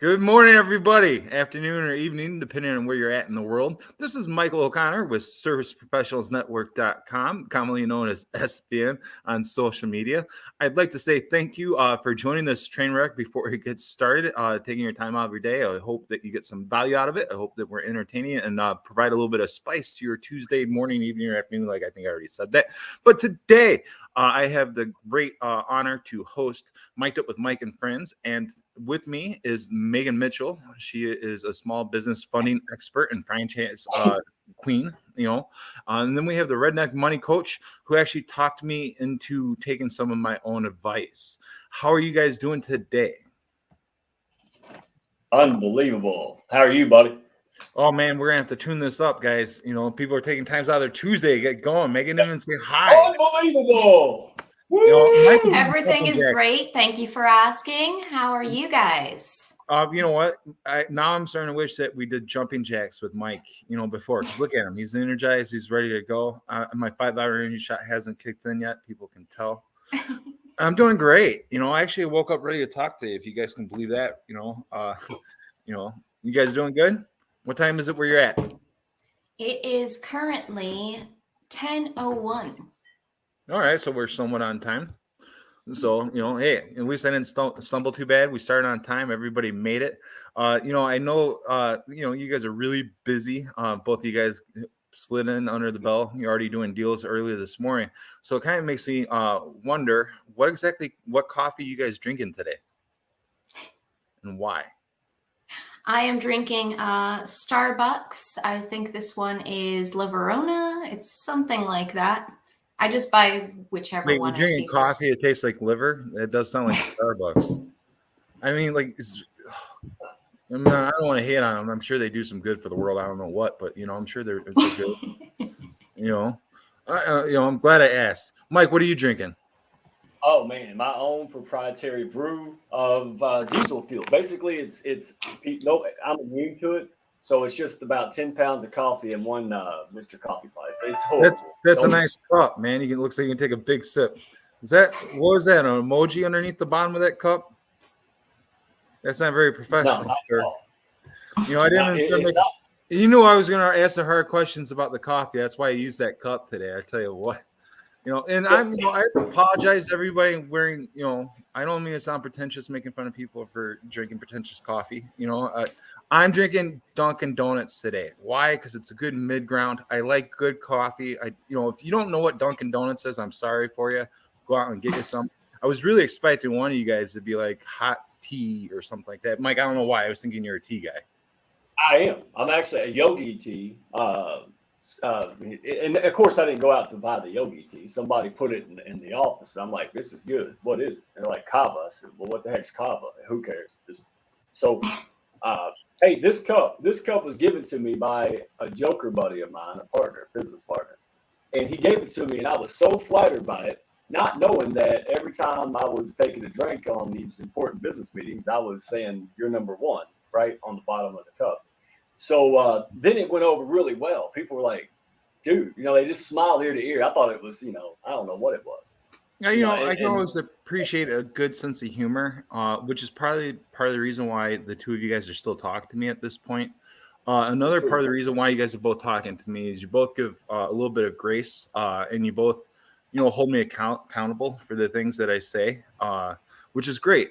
Good morning, everybody. Afternoon or evening, depending on where you're at in the world. This is Michael O'Connor with ServiceProfessionalsNetwork.com, commonly known as SPN on social media. I'd like to say thank you for joining this train wreck before it gets started, taking your time out of your day. I hope that you get some value out of it. I hope that we're entertaining and provide a little bit of spice to your Tuesday morning, evening, or afternoon, like I think I already said that. But today, I have the great honor to host Mic'd Up with Mike and Friends, and with me is Meghan Mitchell. She is a small business funding expert and franchise queen, and then we have the Redneck Money Coach, who actually talked me into taking some of my own advice. How are you guys doing today? Unbelievable. How are you, buddy? Oh man, we're gonna have to tune this up, guys. People are taking times out of their Tuesday to get going. Megan didn't even say hi. Unbelievable. Mike is Everything is great. Thank you for asking. How are you guys? You know what? Now I'm starting to wish that we did jumping jacks with Mike, before. Because look at him. He's energized. He's ready to go. My 5-hour energy shot hasn't kicked in yet. People can tell. I'm doing great. I actually woke up ready to talk to you, if you guys can believe that. You guys doing good? What time is it where you're at? It is currently 10:01. All right. So we're somewhat on time. So, hey, at least I didn't stumble too bad. We started on time. Everybody made it. I know, you guys are really busy. Both of you guys slid in under the bell. You're already doing deals earlier this morning. So it kind of makes me wonder what coffee you guys drinking today and why? I am drinking Starbucks. I think this one is La Verona. It's something like that. I just buy whichever one I see. You're drinking coffee, it tastes like liver? It does sound like Starbucks. I mean, I don't want to hate on them. I'm sure they do some good for the world. I don't know what, but I'm sure they're good. I'm glad I asked. Mike, what are you drinking? Oh man, my own proprietary brew of diesel fuel. Basically, it's I'm immune to it. So it's just about 10 pounds of coffee in one Mr. Coffee Pot. It's horrible. That's a nice cup, man. It looks like you can take a big sip. What was that? An emoji underneath the bottom of that cup? That's not very professional, no, sir. I didn't. You knew I was going to ask the hard questions about the coffee. That's why I used that cup today. I tell you what. And I apologize to everybody wearing, I don't mean to sound pretentious, making fun of people for drinking pretentious coffee. I'm drinking Dunkin' Donuts today. Why? Because it's a good mid-ground. I like good coffee. If you don't know what Dunkin' Donuts is, I'm sorry for you. Go out and get you some. I was really expecting one of you guys to be like hot tea or something like that. Mike, I don't know why. I was thinking you're a tea guy. I am. I'm actually a yogi tea. And of course, I didn't go out to buy the yogi tea. Somebody put it in the office, and I'm like, "This is good. What is it?" And they're like, "Kava." I said, "Well, what the heck's kava? Who cares?" So, hey, this cup was given to me by a joker buddy of mine, business partner, and he gave it to me, and I was so flattered by it, not knowing that every time I was taking a drink on these important business meetings, I was saying, "You're number one," right on the bottom of the cup. So then it went over really well. People were like, dude, they just smiled ear to ear. I thought it was, I don't know what it was. I can always appreciate a good sense of humor, which is probably part of the reason why the two of you guys are still talking to me at this point. Another part of the reason why you guys are both talking to me is you both give a little bit of grace, and you both, hold me accountable for the things that I say. Which is great.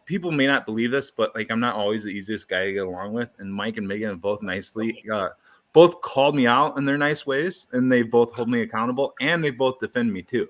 People may not believe this, but I'm not always the easiest guy to get along with. And Mike and Megan have both nicely, both called me out in their nice ways, and they both hold me accountable, and they both defend me too.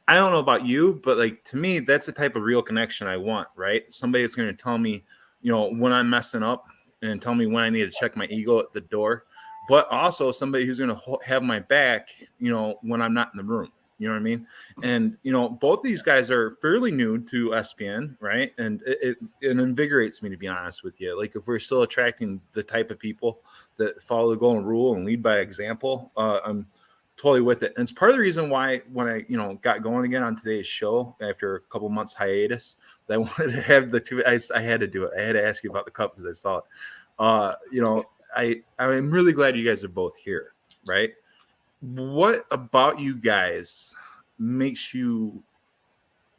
I don't know about you, but to me, that's the type of real connection I want, right? Somebody that's going to tell me, when I'm messing up and tell me when I need to check my ego at the door, but also somebody who's going to have my back, when I'm not in the room. You know what I mean? And, both these guys are fairly new to SPN, right? And it invigorates me, to be honest with you. If we're still attracting the type of people that follow the golden rule and lead by example, I'm totally with it. And it's part of the reason why when I, got going again on today's show after a couple months hiatus, that I wanted to have the two. I had to do it. I had to ask you about the cup because I saw it. I'm really glad you guys are both here, right? What about you guys makes you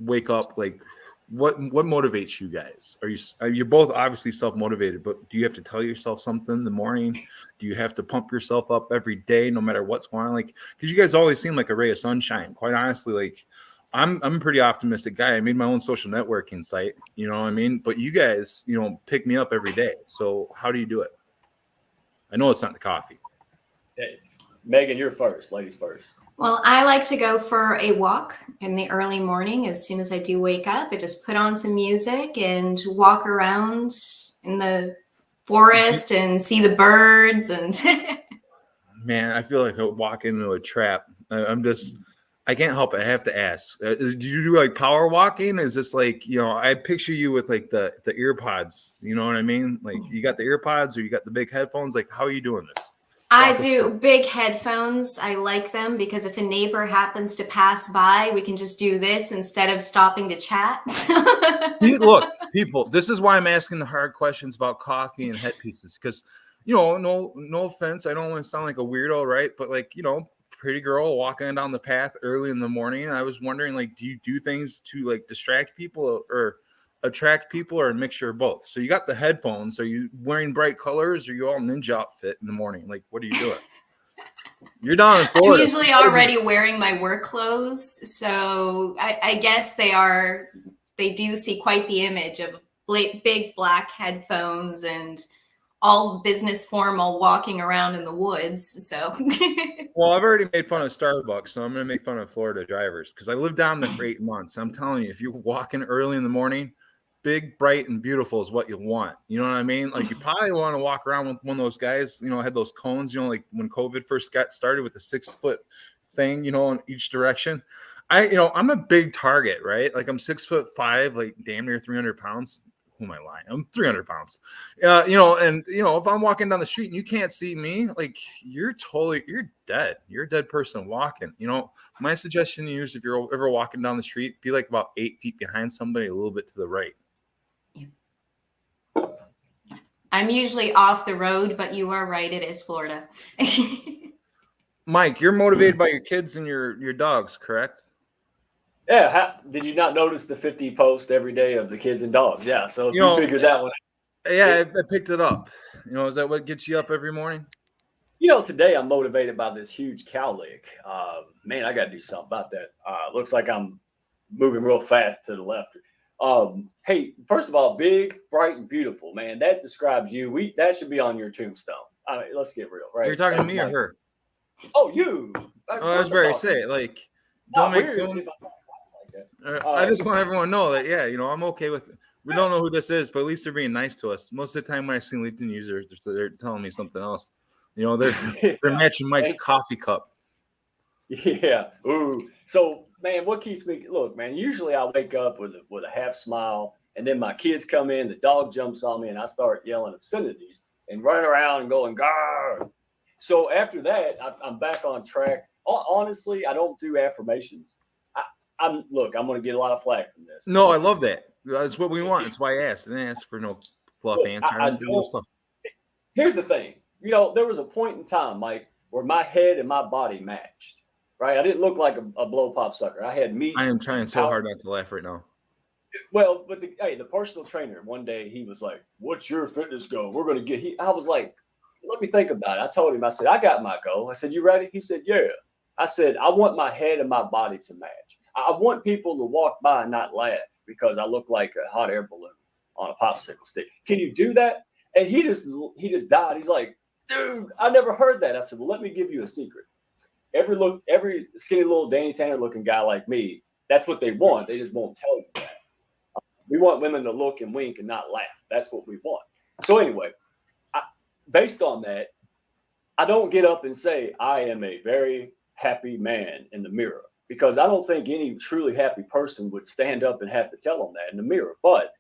wake up what motivates you guys? You're both obviously self-motivated, but do you have to tell yourself something in the morning? Do you have to pump yourself up every day, no matter what's going on? Like, because you guys always seem like a ray of sunshine. Quite honestly, like I'm a pretty optimistic guy. I made my own social networking site, you know what I mean? But you guys, you know, pick me up every day. So how do you do it? I know it's not the coffee. Megan, you're first. Ladies first. Well, I like to go for a walk in the early morning. As soon as I do wake up, I just put on some music and walk around in the forest and see the birds. And man, I feel like I walk into a trap. I can't help it. I have to ask. Do you do like power walking? Is this like, you know, I picture you with like the ear pods, you know what I mean? Like you got the ear pods or you got the big headphones. Like, how are you doing this? I do big headphones. I like them because if a neighbor happens to pass by, we can just do this instead of stopping to chat. See, look, people, this is why I'm asking the hard questions about coffee and headpieces. Because, you know, no offense. I don't want to sound like a weirdo, right? But like, you know, pretty girl walking down the path early in the morning. I was wondering, like, do you do things to like distract people or attract people or a mixture of both? So you got the headphones. Are you wearing bright colors? Or are you all ninja outfit in the morning? Like, what are you doing? You're down in Florida. I'm usually already wearing my work clothes. So I guess they do see quite the image of big black headphones and all business formal walking around in the woods. So well, I've already made fun of Starbucks, so I'm going to make fun of Florida drivers because I lived down there for 8 months. I'm telling you, if you're walking early in the morning, big, bright, and beautiful is what you want. You know what I mean? Like you probably want to walk around with one of those guys, you know, had those cones, you know, like when COVID first got started with the 6-foot thing, you know, in each direction. I'm a big target, right? Like I'm 6'5", like damn near 300 pounds. Who am I lying? I'm 300 pounds. If I'm walking down the street and you can't see me, like you're dead. You're a dead person walking. You know, my suggestion to you is if you're ever walking down the street, be like about 8 feet behind somebody, a little bit to the right. I'm usually off the road, but you are right. It is Florida. Mike, you're motivated by your kids and your dogs, correct? Yeah. Did you not notice the 50 post every day of the kids and dogs? Yeah. So if you figured that one out. Yeah, I picked it up. You know, is that what gets you up every morning? You know, today I'm motivated by this huge cow lick. Man, I got to do something about that. Looks like I'm moving real fast to the left. Hey, first of all, big, bright, and beautiful, man. That describes you. That should be on your tombstone. Let's get real, right? You're talking to me or her? Oh, you. I was ready to say, like, I just want everyone to know that, yeah, you know, I'm okay with it. We don't know who this is, but at least they're being nice to us. Most of the time when I see LinkedIn users, they're telling me something else. You know, they're matching Mike's coffee cup. Yeah. Ooh. So, man, what keeps me? Look, man. Usually I wake up with a half smile, and then my kids come in, the dog jumps on me, and I start yelling obscenities and running around and going "Garr!" So after that, I'm back on track. Honestly, I don't do affirmations. I'm going to get a lot of flack from this. No, I love that. That's what we want. That's why I asked. I didn't ask for no fluff answer. I do stuff. Here's the thing. You know, there was a point in time, Mike, where my head and my body matched. Right? I didn't look like a blow pop sucker. I had meat. I am trying so hard not to laugh right now. Well, but the personal trainer, one day he was like, "What's your fitness goal? We're going to get." I was like, "Let me think about it." I told him, I said, "I got my goal." I said, "You ready?" He said, "Yeah." I said, "I want my head and my body to match. I want people to walk by and not laugh because I look like a hot air balloon on a popsicle stick. Can you do that?" And he just died. He's like, "Dude, I never heard that." I said, "Well, let me give you a secret. Every skinny little Danny Tanner looking guy like me, that's what they want. They just won't tell you that. We want women to look and wink and not laugh. That's what we want." So anyway, based on that, I don't get up and say I am a very happy man in the mirror, because I don't think any truly happy person would stand up and have to tell them that in the mirror. But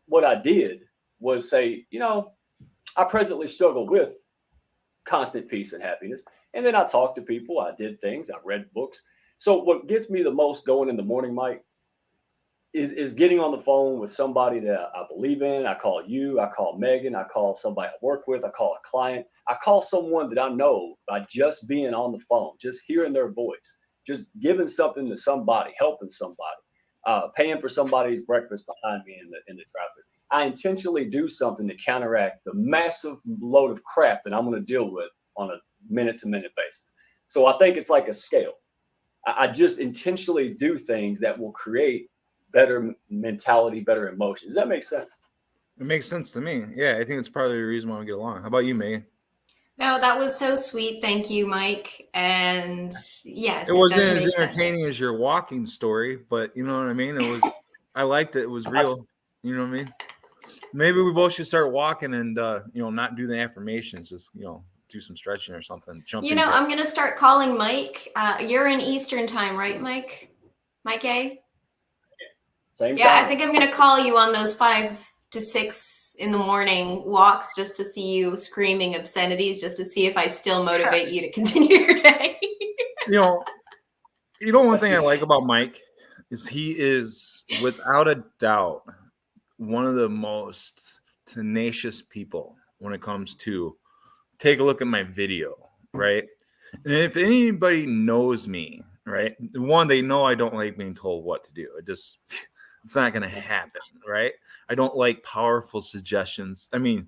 what I did was say, you know, I presently struggle with constant peace and happiness. And then I talked to people. I did things. I read books. So what gets me the most going in the morning, Mike, is getting on the phone with somebody that I believe in. I call you. I call Megan. I call somebody I work with. I call a client. I call someone that I know by just being on the phone, just hearing their voice, just giving something to somebody, helping somebody. paying for somebody's breakfast behind me in the traffic. I intentionally do something to counteract the massive load of crap that I'm going to deal with on a minute-to-minute basis. So I think it's like a scale. I just intentionally do things that will create better mentality, better emotions. Does that make sense? It makes sense to me. Yeah, I think it's part of the reason why we get along. How about you, Megan? No, that was so sweet. Thank you, Mike. And yes, It wasn't does as make sense. entertaining as your walking story, but you know what I mean? It was, I liked it. It was real. You know what I mean? Maybe we both should start walking and, not do the affirmations. Just, do some stretching or something. Jumping jacks. I'm going to start calling Mike. You're in Eastern time, right, Mike? Mike A? Same Yeah, time. I think I'm going to call you on those 5 to 6 in the morning walks just to see you screaming obscenities, just to see if I still motivate you to continue your day. One thing I like about Mike is he is, without a doubt, one of the most tenacious people when it comes to take a look at my video, right? And if anybody knows me, right, one, they know I don't like being told what to do. It's not going to happen, right? I don't like powerful suggestions. I mean,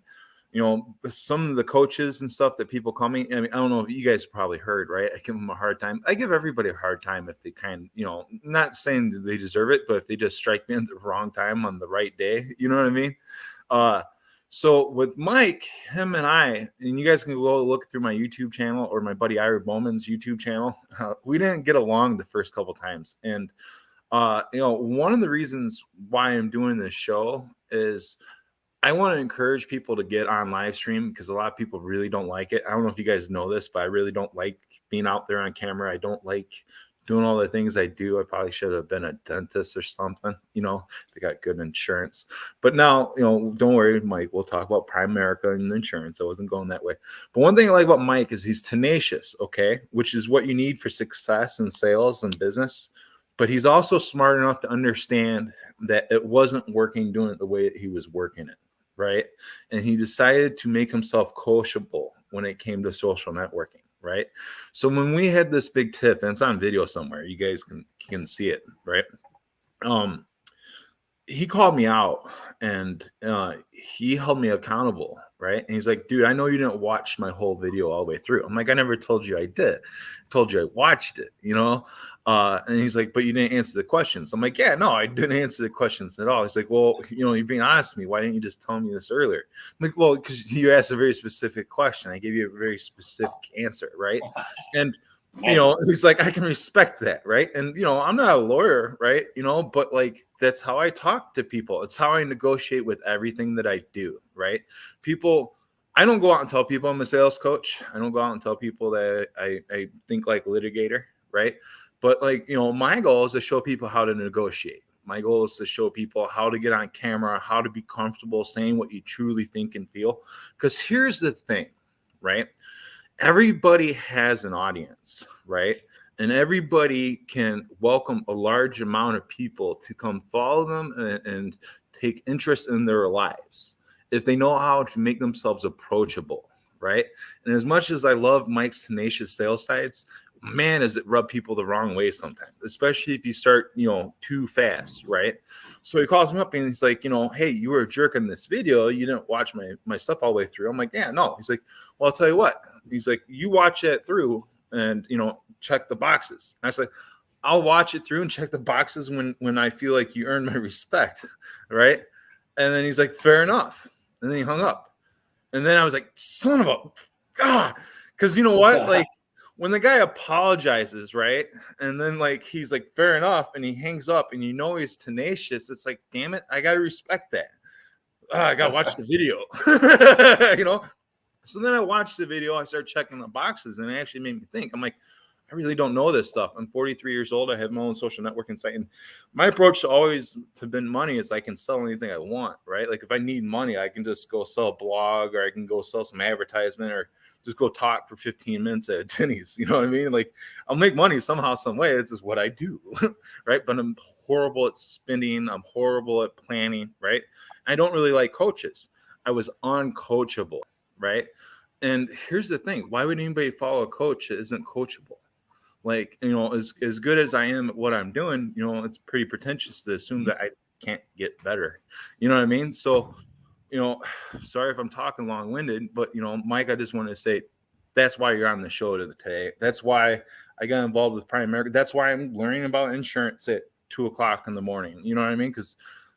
some of the coaches and stuff that people call me, I mean, I don't know if you guys probably heard, right? I give them a hard time. I give everybody a hard time if they not saying they deserve it, but if they just strike me at the wrong time on the right day, you know what I mean? So with Mike, him and I, and you guys can go look through my YouTube channel or my buddy Ira Bowman's YouTube channel. We didn't get along the first couple times. And, one of the reasons why I'm doing this show is I want to encourage people to get on live stream because a lot of people really don't like it. I don't know if you guys know this, but I really don't like being out there on camera. I don't like doing all the things I do. I probably should have been a dentist or something, they got good insurance. But now, don't worry, Mike, we'll talk about Primerica and insurance. I wasn't going that way. But one thing I like about Mike is he's tenacious, okay, which is what you need for success in sales and business. But he's also smart enough to understand that it wasn't working doing it the way that he was working it, right? And he decided to make himself coachable when it came to social networking, right? So when we had this big tiff, and it's on video somewhere, you guys can see it, right? He called me out and he held me accountable, right? And he's like, dude, I know you didn't watch my whole video all the way through. I'm like, I never told you I did. I told you I watched it, and he's like, but you didn't answer the questions. I'm like, yeah, no, I didn't answer the questions at all. He's like, well, you're being honest with me. Why didn't you just tell me this earlier? I'm like, well, because you asked a very specific question. I gave you a very specific answer, right? And he's like, I can respect that, right? And I'm not a lawyer, right? But like that's how I talk to people. It's how I negotiate with everything that I do, right? I don't go out and tell people I'm a sales coach. I don't go out and tell people that I think like a litigator, right? But like, my goal is to show people how to negotiate. My goal is to show people how to get on camera, how to be comfortable saying what you truly think and feel. Because here's the thing, right? Everybody has an audience, right? And everybody can welcome a large amount of people to come follow them and take interest in their lives if they know how to make themselves approachable, right? And as much as I love Mike's tenacious sales sides, man, does it rub people the wrong way sometimes, especially if you start, too fast, right? So he calls me up and he's like, hey, you were a jerk in this video. You didn't watch my stuff all the way through. I'm like, yeah, no. He's like, well, I'll tell you what. He's like, you watch it through and, check the boxes. And I was like, I'll watch it through and check the boxes when I feel like you earn my respect, right? And then he's like, fair enough. And then he hung up. And then I was like, son of a God. Because you know what? Like, when the guy apologizes, right? And then like he's like, fair enough, and he hangs up and he's tenacious, it's like, damn it, I gotta respect that. I gotta watch the video. So then I watched the video, I started checking the boxes, and it actually made me think. I'm like, I really don't know this stuff. I'm 43 years old. I have my own social networking site. And my approach to bin money is I can sell anything I want, right? Like if I need money, I can just go sell a blog, or I can go sell some advertisement, or just go talk for 15 minutes at Denny's. You know what I mean? Like I'll make money somehow, some way. It's just what I do, right? But I'm horrible at spending. I'm horrible at planning, right? I don't really like coaches. I was uncoachable, right? And here's the thing. Why would anybody follow a coach that isn't coachable? Like, as good as I am at what I'm doing, it's pretty pretentious to assume that I can't get better. You know what I mean? So, sorry if I'm talking long winded, but, Mike, I just want to say that's why you're on the show today. That's why I got involved with Prime America. That's why I'm learning about insurance at 2:00 in the morning. You know what I mean? Because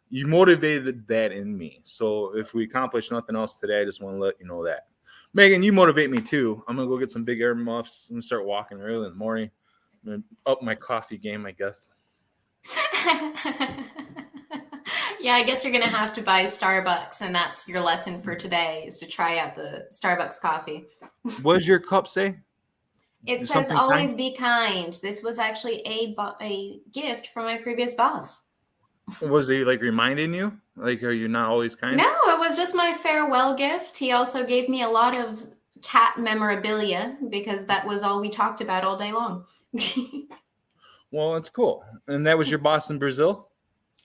you motivated that in me. So if we accomplish nothing else today, I just want to let you know that. Megan, you motivate me too. I'm going to go get some big air muffs and start walking early in the morning. I'm going to up my coffee game, I guess. Yeah, I guess you're going to have to buy Starbucks, and that's your lesson for today, is to try out the Starbucks coffee. What does your cup say? It says always be kind. This was actually a gift from my previous boss. Was he like reminding you? Like, are you not always kind? No, it was just my farewell gift. He also gave me a lot of cat memorabilia because that was all we talked about all day long. Well, that's cool. And that was your boss in Brazil?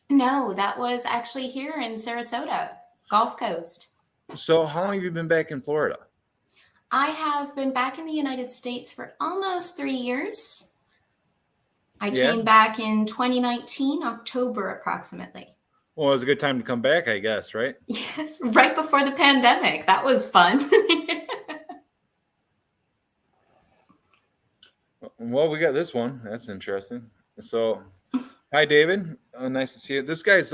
No, that was actually here in Sarasota, Gulf Coast. So how long have you been back in Florida? I have been back in the United States for almost 3 years. I came back in 2019, October approximately. Well, it was a good time to come back, I guess, right? Yes, right before the pandemic. That was fun. Well, we got this one. That's interesting. So, hi, David. Nice to see you. This guy's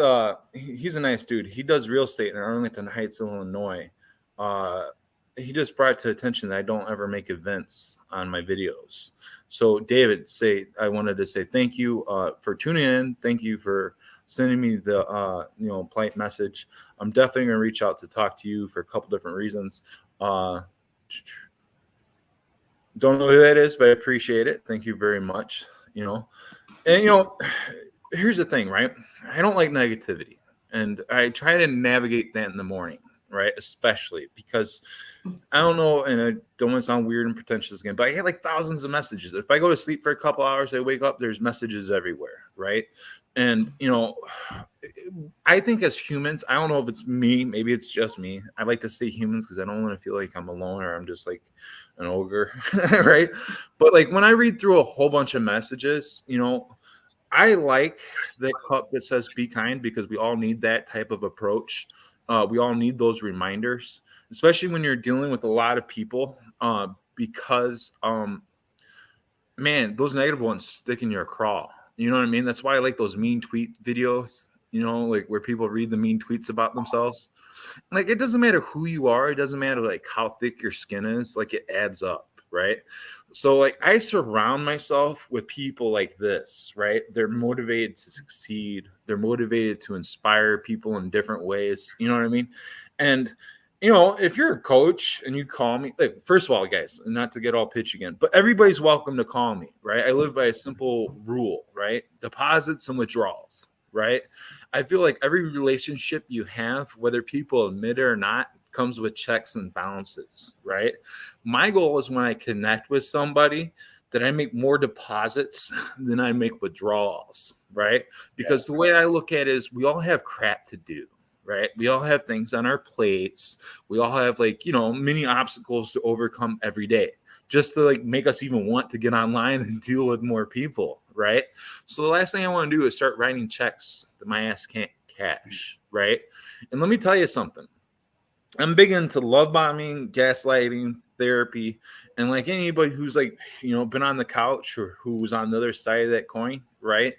he's a nice dude. He does real estate in Arlington Heights, Illinois. He just brought to attention that I don't ever make events on my videos. So, David, I wanted to say thank you for tuning in. Thank you for sending me the polite message. I'm definitely going to reach out to talk to you for a couple different reasons. Don't know who that is, but I appreciate it. Thank you very much. And here's the thing, right? I don't like negativity, and I try to navigate that in the morning, right? Especially because I don't know, and I don't want to sound weird and pretentious again, but I get like thousands of messages. If I go to sleep for a couple hours, I wake up, there's messages everywhere, right? And I think as humans, I don't know if it's me, maybe it's just me. I like to say humans because I don't want to feel like I'm alone or I'm just like an ogre, right? But like when I read through a whole bunch of messages, I like the cup that says be kind because we all need that type of approach. We all need those reminders, especially when you're dealing with a lot of people, because, man, those negative ones stick in your craw. You know what I mean? That's why I like those mean tweet videos, like where people read the mean tweets about themselves. Like, it doesn't matter who you are. It doesn't matter like how thick your skin is. Like, it adds up, right? So like I surround myself with people like this, right? They're motivated to succeed. They're motivated to inspire people in different ways. You know what I mean? And if you're a coach and you call me, like, first of all, guys, not to get all pitchy again, but everybody's welcome to call me, right? I live by a simple rule, right? Deposits and withdrawals, right? I feel like every relationship you have, whether people admit it or not, comes with checks and balances, right? My goal is when I connect with somebody that I make more deposits than I make withdrawals, right? Because the way I look at it is we all have crap to do, right? We all have things on our plates. We all have many obstacles to overcome every day just to like make us even want to get online and deal with more people, right? So the last thing I want to do is start writing checks that my ass can't cash, right? And let me tell you something. I'm big into love bombing, gaslighting, therapy, and like anybody who's been on the couch or who was on the other side of that coin, right?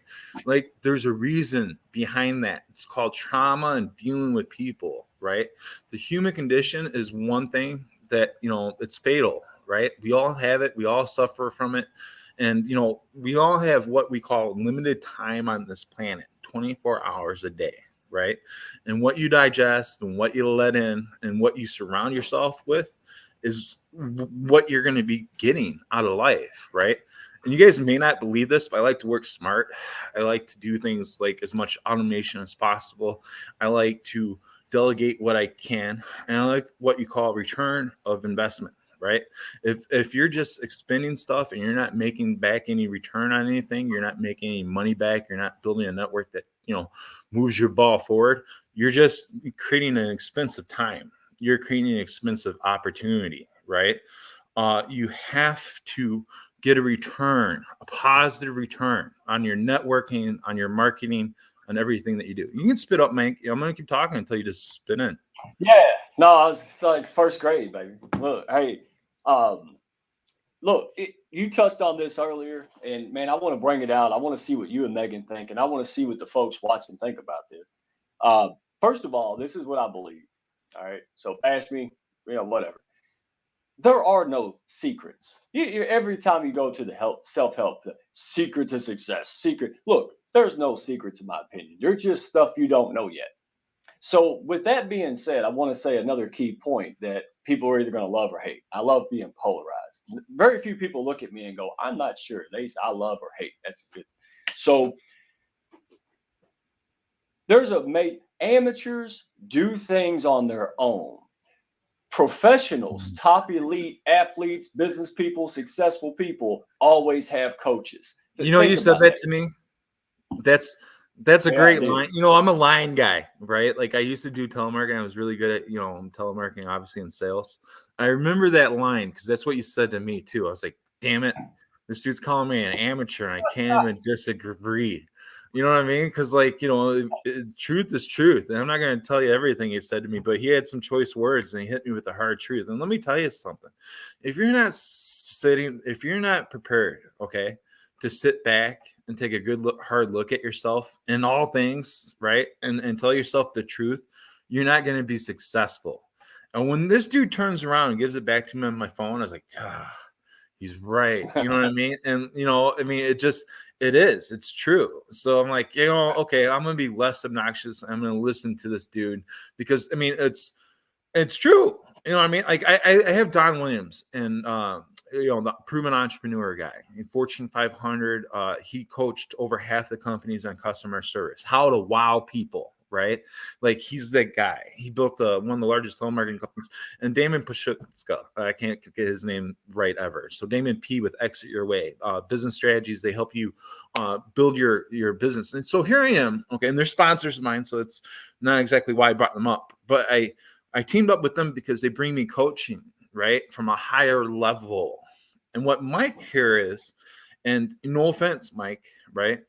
Like there's a reason behind that. It's called trauma and dealing with people, right? The human condition is one thing that, it's fatal, right? We all have it. We all suffer from it. And, we all have what we call limited time on this planet, 24 hours a day. Right. And what you digest and what you let in and what you surround yourself with is what you're going to be getting out of life. Right. And you guys may not believe this, but I like to work smart. I like to do things like as much automation as possible. I like to delegate what I can. And I like what you call return of investment. Right. If you're just expending stuff and you're not making back any return on anything, you're not making any money back, you're not building a network that, moves your ball forward, you're just creating an expensive time. You're creating an expensive opportunity, right? You have to get a return, a positive return on your networking, on your marketing, on everything that you do. You can spit up, Mike. I'm going to keep talking until you just spit in. Yeah, no, it's like first grade, baby. Look, hey, look, you touched on this earlier, and man, I want to bring it out. I want to see what you and Megan think, and I want to see what the folks watching think about this. First of all, this is what I believe. All right, so ask me, whatever. There are no secrets. Every time you go to the self-help, secret to success, secret. Look, there's no secrets in my opinion. There's just stuff you don't know yet. So with that being said, I want to say another key point that people are either going to love or hate. I love being polarized. Very few people look at me and go, I'm not sure. They say I love or hate. That's good. So amateurs do things on their own. Professionals, top elite athletes, business people, successful people always have coaches. You said that to me. That's a great line. I'm a line guy, right? Like I used to do telemarketing. I was really good at, telemarketing, obviously in sales. I remember that line because that's what you said to me too. I was like, damn it, this dude's calling me an amateur and I can't even disagree. You know what I mean? Because truth is truth. And I'm not going to tell you everything he said to me, but he had some choice words and he hit me with the hard truth. And let me tell you something. If you're not prepared, okay, to sit back and take a good hard look at yourself in all things, right? And tell yourself the truth, you're not going to be successful. And when this dude turns around and gives it back to me on my phone, I was like, he's right. You know what I mean? And, it's true. So I'm like, okay, I'm going to be less obnoxious. I'm going to listen to this dude because it's true. You know what I mean? Like I have Don Williams and, the proven entrepreneur guy, Fortune 500. He coached over half the companies on customer service, how to wow people, right? Like he's that guy. He built one of the largest telemarketing companies. And Damon Pashutska, I can't get his name right ever. So Damon P with Exit Your Way, business strategies. They help you build your business. And so here I am. Okay. And they're sponsors of mine. So it's not exactly why I brought them up, but I teamed up with them because they bring me coaching, right, from a higher level. And what Mike here is, and no offense, Mike, right,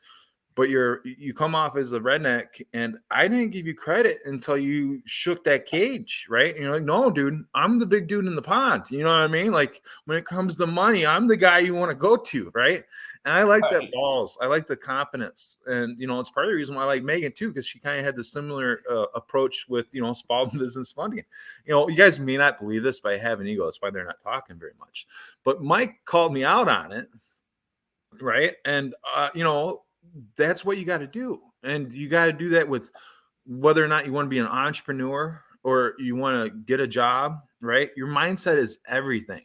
but you come off as a redneck, and I didn't give you credit until you shook that cage, right? And you're like, no, dude, I'm the big dude in the pond. You know what I mean? Like when it comes to money, I'm the guy you want to go to, right? And I like that balls. I like the confidence. And, it's part of the reason why I like Megan too, because she kind of had the similar approach with, small business funding. You guys may not believe this, but I have an ego. That's why they're not talking very much. But Mike called me out on it, right? And, that's what you got to do. And you got to do that with whether or not you want to be an entrepreneur or you want to get a job, right? Your mindset is everything.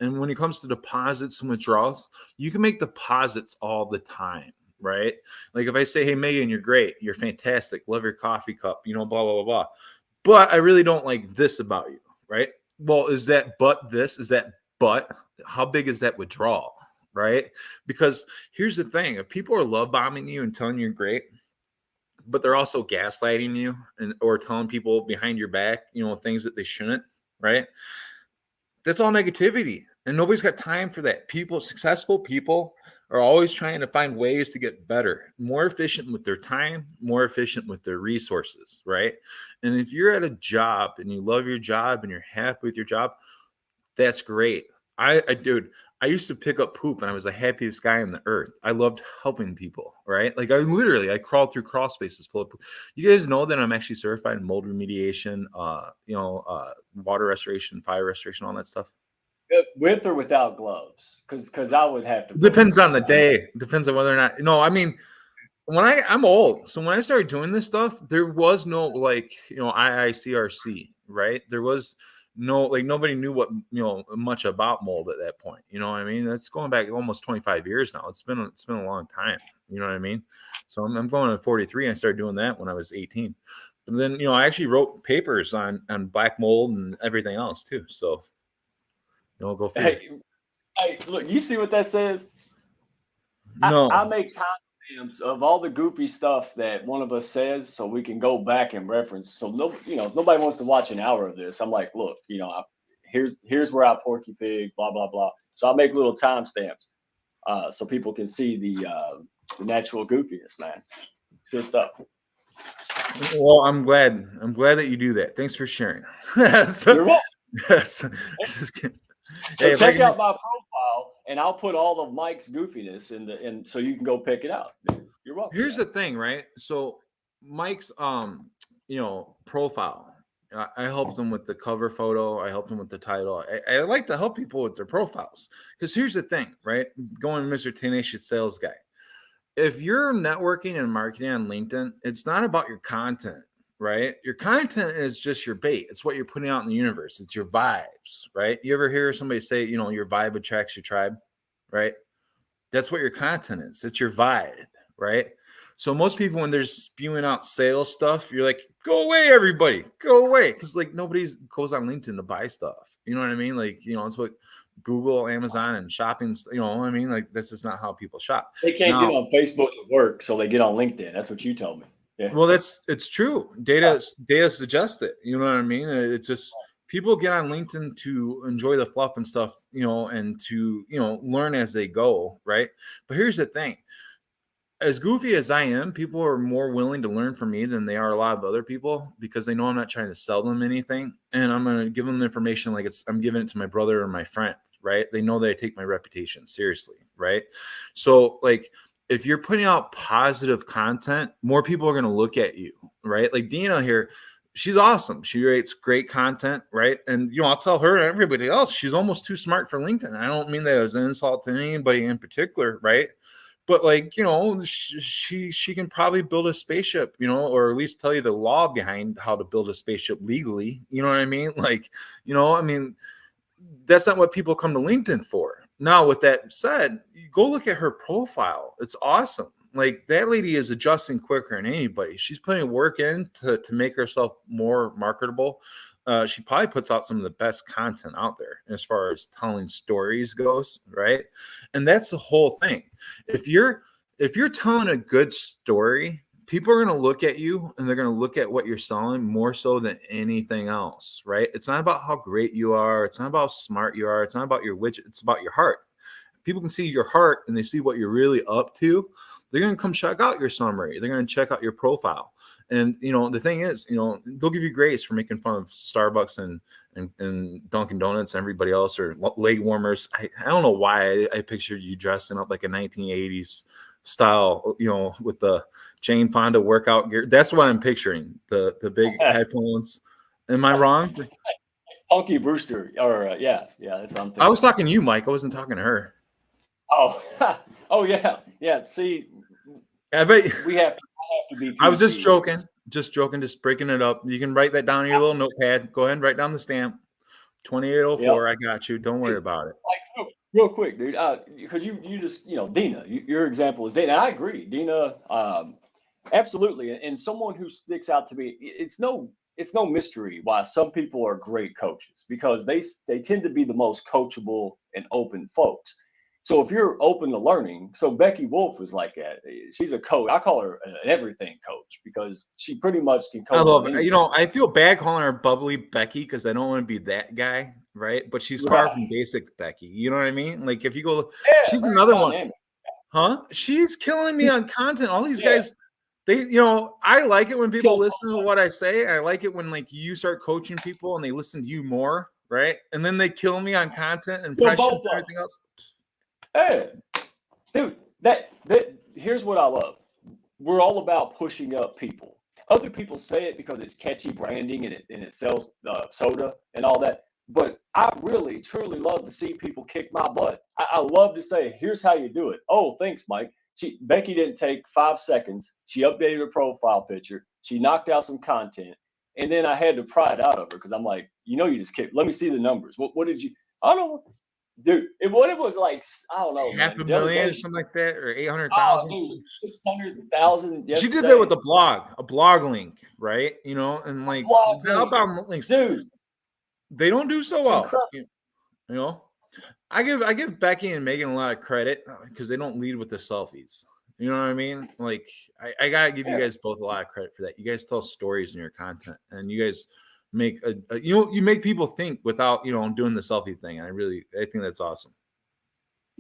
And when it comes to deposits and withdrawals, you can make deposits all the time, right? Like if I say, hey, Megan, you're great. You're fantastic. Love your coffee cup, blah, blah, blah, blah. But I really don't like this about you, right? Well, is that how big is that withdrawal, right? Because here's the thing. If people are love bombing you and telling you you're great, but they're also gaslighting you or telling people behind your back, things that they shouldn't, right? That's all negativity. And nobody's got time for that. Successful people are always trying to find ways to get better, more efficient with their time, more efficient with their resources, right? And if you're at a job and you love your job and you're happy with your job, that's great. I used to pick up poop and I was the happiest guy on the earth. I loved helping people, right? Like I crawled through crawl spaces full of poop. You guys know that I'm actually certified in mold remediation, water restoration, fire restoration, all that stuff. With or without gloves? Because I would have to. Depends on the day. Depends on whether or not. No, I mean, I'm old. So when I started doing this stuff, there was no IICRC, right? There was no, nobody knew what, much about mold at that point. You know what I mean? That's going back almost 25 years now. It's been a long time. You know what I mean? So I'm going to 43. I started doing that when I was 18. But then, I actually wrote papers on black mold and everything else too. So, go figure. Hey, look, you see what that says? No. I make timestamps of all the goofy stuff that one of us says so we can go back and reference. So nobody wants to watch an hour of this. I'm like, look, here's where I porky pig, blah, blah, blah. So I make little timestamps. so people can see the natural goofiness, man. Good stuff. Well, I'm glad that you do that. Thanks for sharing. So, You're welcome. yes. So Hey, check out my profile, and I'll put all of Mike's goofiness in so you can go pick it out. You're welcome. Here's the thing, right? So Mike's profile. I helped him with the cover photo. I helped him with the title. I like to help people with their profiles because here's the thing, right? Going Mr. Tenacious Sales Guy. If you're networking and marketing on LinkedIn, it's not about your content, right? Your content is just your bait. It's what you're putting out in the universe. It's your vibes, right? You ever hear somebody say, your vibe attracts your tribe, right? That's what your content is. It's your vibe, right? So most people, when they're spewing out sales stuff, you're like, go away, everybody, go away. Because like nobody goes on LinkedIn to buy stuff. You know what I mean? Like, it's what Google, Amazon, and shopping, what I mean? Like, that's just not how people shop. They can't get on Facebook at work, so they get on LinkedIn. That's what you told me. Yeah. Well, it's true. Data suggests it. You know what I mean? It's just people get on LinkedIn to enjoy the fluff and stuff, and to, learn as they go, right? But here's the thing. As goofy as I am, people are more willing to learn from me than they are a lot of other people because they know I'm not trying to sell them anything. And I'm going to give them the information like I'm giving it to my brother or my friend, right? They know that I take my reputation seriously, right? So like, if you're putting out positive content, more people are going to look at you, right? Like Dina here, she's awesome. She writes great content, right? And, I'll tell her and everybody else, she's almost too smart for LinkedIn. I don't mean that as an insult to anybody in particular, right? But like, she can probably build a spaceship, or at least tell you the law behind how to build a spaceship legally. You know what I mean? Like, that's not what people come to LinkedIn for. Now, with that said, you go look at her profile. It's awesome. Like that lady is adjusting quicker than anybody. She's putting work in to make herself more marketable. She probably puts out some of the best content out there as far as telling stories goes, right? And that's the whole thing. If you're telling a good story, people are going to look at you and they're going to look at what you're selling more so than anything else, right? It's not about how great you are. It's not about how smart you are. It's not about your widget. It's about your heart. People can see your heart and they see what you're really up to. They're going to come check out your summary. They're going to check out your profile. And, the thing is, they'll give you grace for making fun of Starbucks and Dunkin' Donuts and everybody else or leg warmers. I don't know why I pictured you dressing up like a 1980s style, with the Jane Fonda workout gear. That's what I'm picturing. The big headphones. Am I wrong? Punky Brewster, or yeah, that's what I'm thinking. I was talking to you, Mike. I wasn't talking to her. Oh, oh yeah. See, I bet I have to be. I was just joking, just breaking it up. You can write that down on your little notepad. Go ahead and write down the stamp. 2804. Yep. I got you. Don't worry about it. Like real quick, dude. Because you just Dina. Your example is Dina. I agree, Dina. Absolutely, and someone who sticks out to me. It's no mystery why some people are great coaches because they tend to be the most coachable and open folks. So if you're open to learning, so Becky Wolf was like that. She's a coach. I call her an everything coach because she pretty much can coach. I love it. I feel bad calling her bubbly Becky because I don't want to be that guy, right? But she's far from basic Becky. You know what I mean? Like if you go, she's another one. Huh? She's killing me on content. All these guys, they, I like it when people listen to what I say. I like it when like you start coaching people and they listen to you more, right? And then they kill me on content and impressions and everything else. Hey, dude, that here's what I love. We're all about pushing up people. Other people say it because it's catchy branding and it sells soda and all that. But I really, truly love to see people kick my butt. I love to say, here's how you do it. Oh, thanks, Mike. Becky didn't take 5 seconds. She updated her profile picture. She knocked out some content. And then I had to pry it out of her because I'm like, you just kicked. Let me see the numbers. What did you? I don't know. Dude, it was like, I don't know, $500,000 or something like that, or 800,000. 600,000. She did that with a blog link, right? And like the outbound links, dude, they don't do so well. I give Becky and Megan a lot of credit because they don't lead with the selfies. You know what I mean? Like I gotta give you guys both a lot of credit for that. You guys tell stories in your content, and you guys make you make people think without doing the selfie thing. I think that's awesome.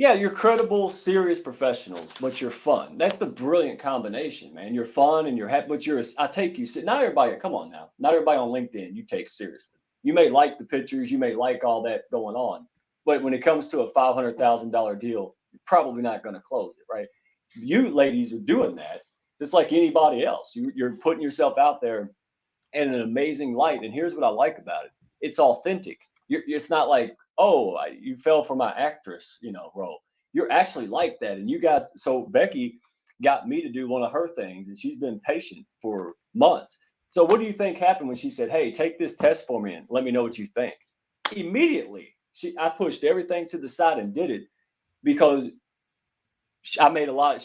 Yeah, you're credible, serious professionals, but you're fun. That's the brilliant combination, man. You're fun and you're happy, but I take you, not everybody, come on now. Not everybody on LinkedIn you take seriously. You may like the pictures, you may like all that going on, but when it comes to a $500,000 deal, you're probably not going to close it, right? You ladies are doing that just like anybody else. You're putting yourself out there in an amazing light. And here's what I like about it. It's authentic. It's not like, oh, you fell for my actress, role. You're actually like that. And you guys, so Becky got me to do one of her things, and she's been patient for months. So what do you think happened when she said, hey, take this test for me and let me know what you think? Immediately, I pushed everything to the side and did it because she made a lot of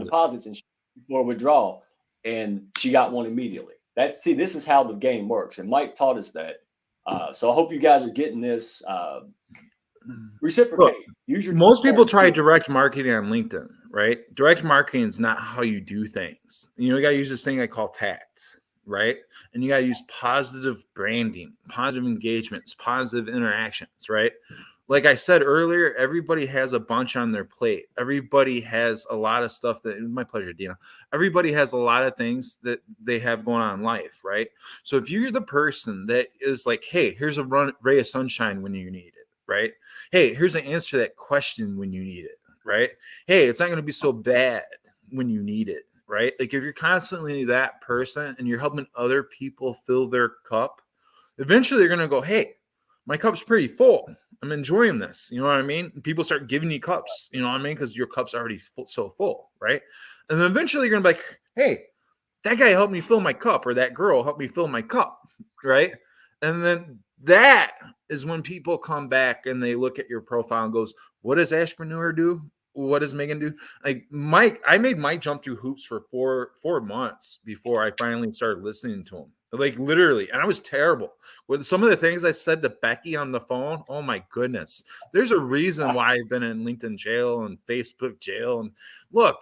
deposits and for withdrawal, and she got one immediately. This is how the game works, and Mike taught us that. So I hope you guys are getting this. Reciprocate. Most people try direct marketing on LinkedIn, right? Direct marketing is not how you do things. You got to use this thing I call tact, right? And you got to use positive branding, positive engagements, positive interactions, right? Like I said earlier, everybody has a bunch on their plate. Everybody has a lot of stuff my pleasure, Dina. Everybody has a lot of things that they have going on in life, right? So if you're the person that is like, hey, here's a ray of sunshine when you need it, right? Hey, here's an answer to that question when you need it, right? Hey, it's not going to be so bad when you need it, right? Like if you're constantly that person and you're helping other people fill their cup, eventually they're going to go, hey, my cup's pretty full. I'm enjoying this. You know what I mean? People start giving you cups, you know what I mean? Because your cup's already so full, right? And then eventually you're going to be like, hey, that guy helped me fill my cup, or that girl helped me fill my cup, right? And then that is when people come back and they look at your profile and goes, what does Ashbraner do? What does Meghan do? Like I made Mike jump through hoops for four months before I finally started listening to him. Like literally, and I was terrible with some of the things I said to Becky on the phone. Oh my goodness. There's a reason why I've been in LinkedIn jail and Facebook jail. And look,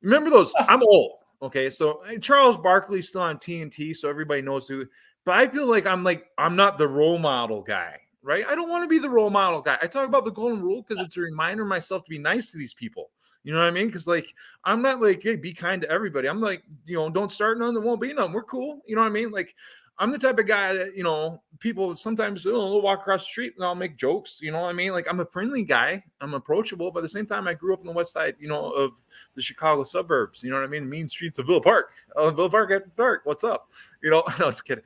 remember those, I'm old. Okay. So Charles Barkley's still on TNT. So everybody knows who, but I feel like I'm not the role model guy, right? I don't want to be the role model guy. I talk about the golden rule because it's a reminder of myself to be nice to these people. You know what I mean? Because like, I'm not like, hey, be kind to everybody. I'm like, don't start none, there won't be none. We're cool. You know what I mean? Like, I'm the type of guy that, people sometimes they'll walk across the street and I'll make jokes. You know what I mean? Like, I'm a friendly guy. I'm approachable. But at the same time, I grew up on the west side, of the Chicago suburbs. You know what I mean? The mean streets of Villa Park. Villa Park at dark. What's up? No, I was kidding.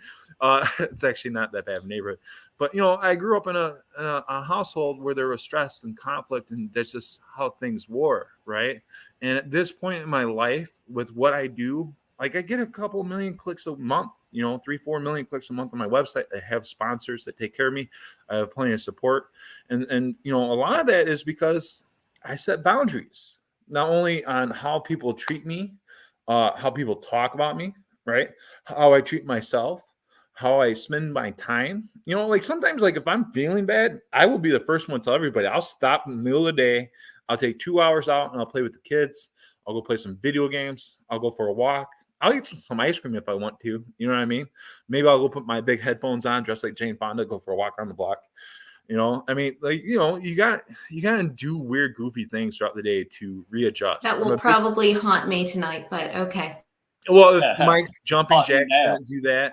It's actually not that bad of a neighborhood. But, I grew up in a household where there was stress and conflict, and that's just how things were, right? And at this point in my life, with what I do, like I get a couple million clicks a month, 3-4 million clicks a month on my website. I have sponsors that take care of me. I have plenty of support. And a lot of that is because I set boundaries, not only on how people treat me, how people talk about me, right? How I treat myself, how I spend my time. Like sometimes, like if I'm feeling bad, I will be the first one to tell everybody. I'll stop in the middle of the day. I'll take 2 hours out and I'll play with the kids. I'll go play some video games. I'll go for a walk. I'll eat some ice cream if I want to. You know what I mean? Maybe I'll go put my big headphones on, dress like Jane Fonda, go for a walk around the block. I mean, like, you got to do weird, goofy things throughout the day to readjust. That will probably haunt me tonight, but okay. Well, if Mike's jumping jacks doesn't do that,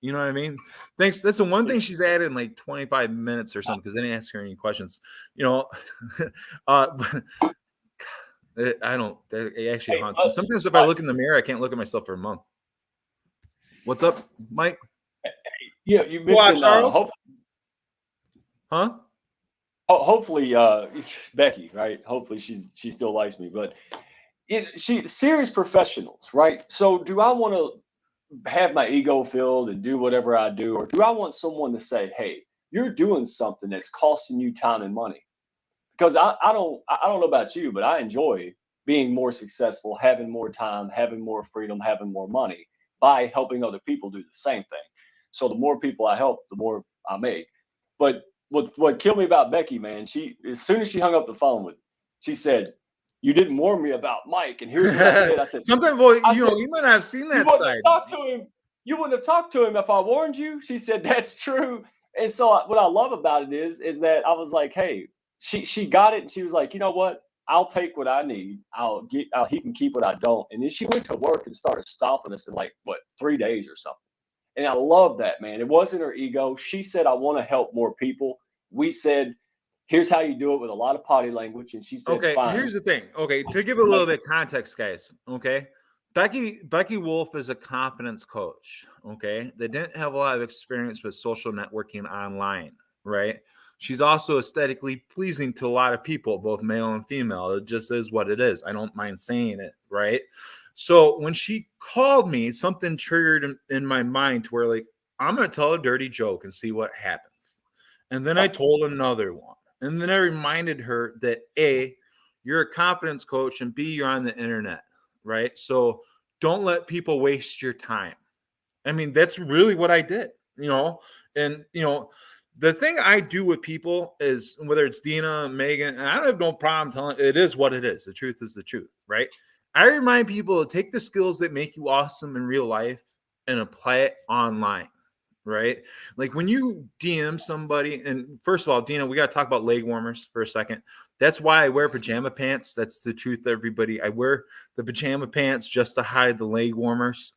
you know what I mean? Thanks. That's the one thing she's added in like 25 minutes or something, because I didn't ask her any questions. I don't. It actually haunts me. Sometimes if I look in the mirror, I can't look at myself for a month. What's up, Mike? Yeah, you mentioned Charles. Huh? Hopefully, Becky, right? Hopefully, she still likes me, but serious professionals, right? So, do I want to have my ego filled and do whatever I do, or do I want someone to say, "Hey, you're doing something that's costing you time and money"? Because I don't know about you, but I enjoy being more successful, having more time, having more freedom, having more money by helping other people do the same thing. So the more people I help, the more I make. But what killed me about Becky, man, as soon as she hung up the phone with me, she said, "You didn't warn me about Mike." And here's what I said. I said, sometimes, you might not have seen that you side. You wouldn't have talked to him if I warned you. She said, "That's true. And so what I love about it is that I was like, hey, she got it, and she was like, you know what? I'll take what I need. He can keep what I don't. And then she went to work and started stopping us in like what 3 days or something. And I love that, man. It wasn't her ego. She said, I want to help more people. We said, here's how you do it with a lot of potty language. And she said, Okay, fine. here's the thing. Okay, to give a little bit of context, guys. Okay, Becky Wolf is a confidence coach. Okay, they didn't have a lot of experience with social networking online, right? She's also aesthetically pleasing to a lot of people, both male and female. It just is what it is. I don't mind saying it, right? So when she called me, something triggered in my mind to where, like, I'm going to tell a dirty joke and see what happens. And then I told another one. And then I reminded her that A, you're a confidence coach, and B, you're on the internet, right? So don't let people waste your time. I mean, that's really what I did, and, the thing I do with people is, whether it's Dina, Megan, and I don't have no problem telling it is what it is. The truth is the truth, right? I remind people to take the skills that make you awesome in real life and apply it online, right? Like when you DM somebody, and first of all, Dina, we got to talk about leg warmers for a second. That's why I wear pajama pants. That's the truth, everybody. I wear the pajama pants just to hide the leg warmers.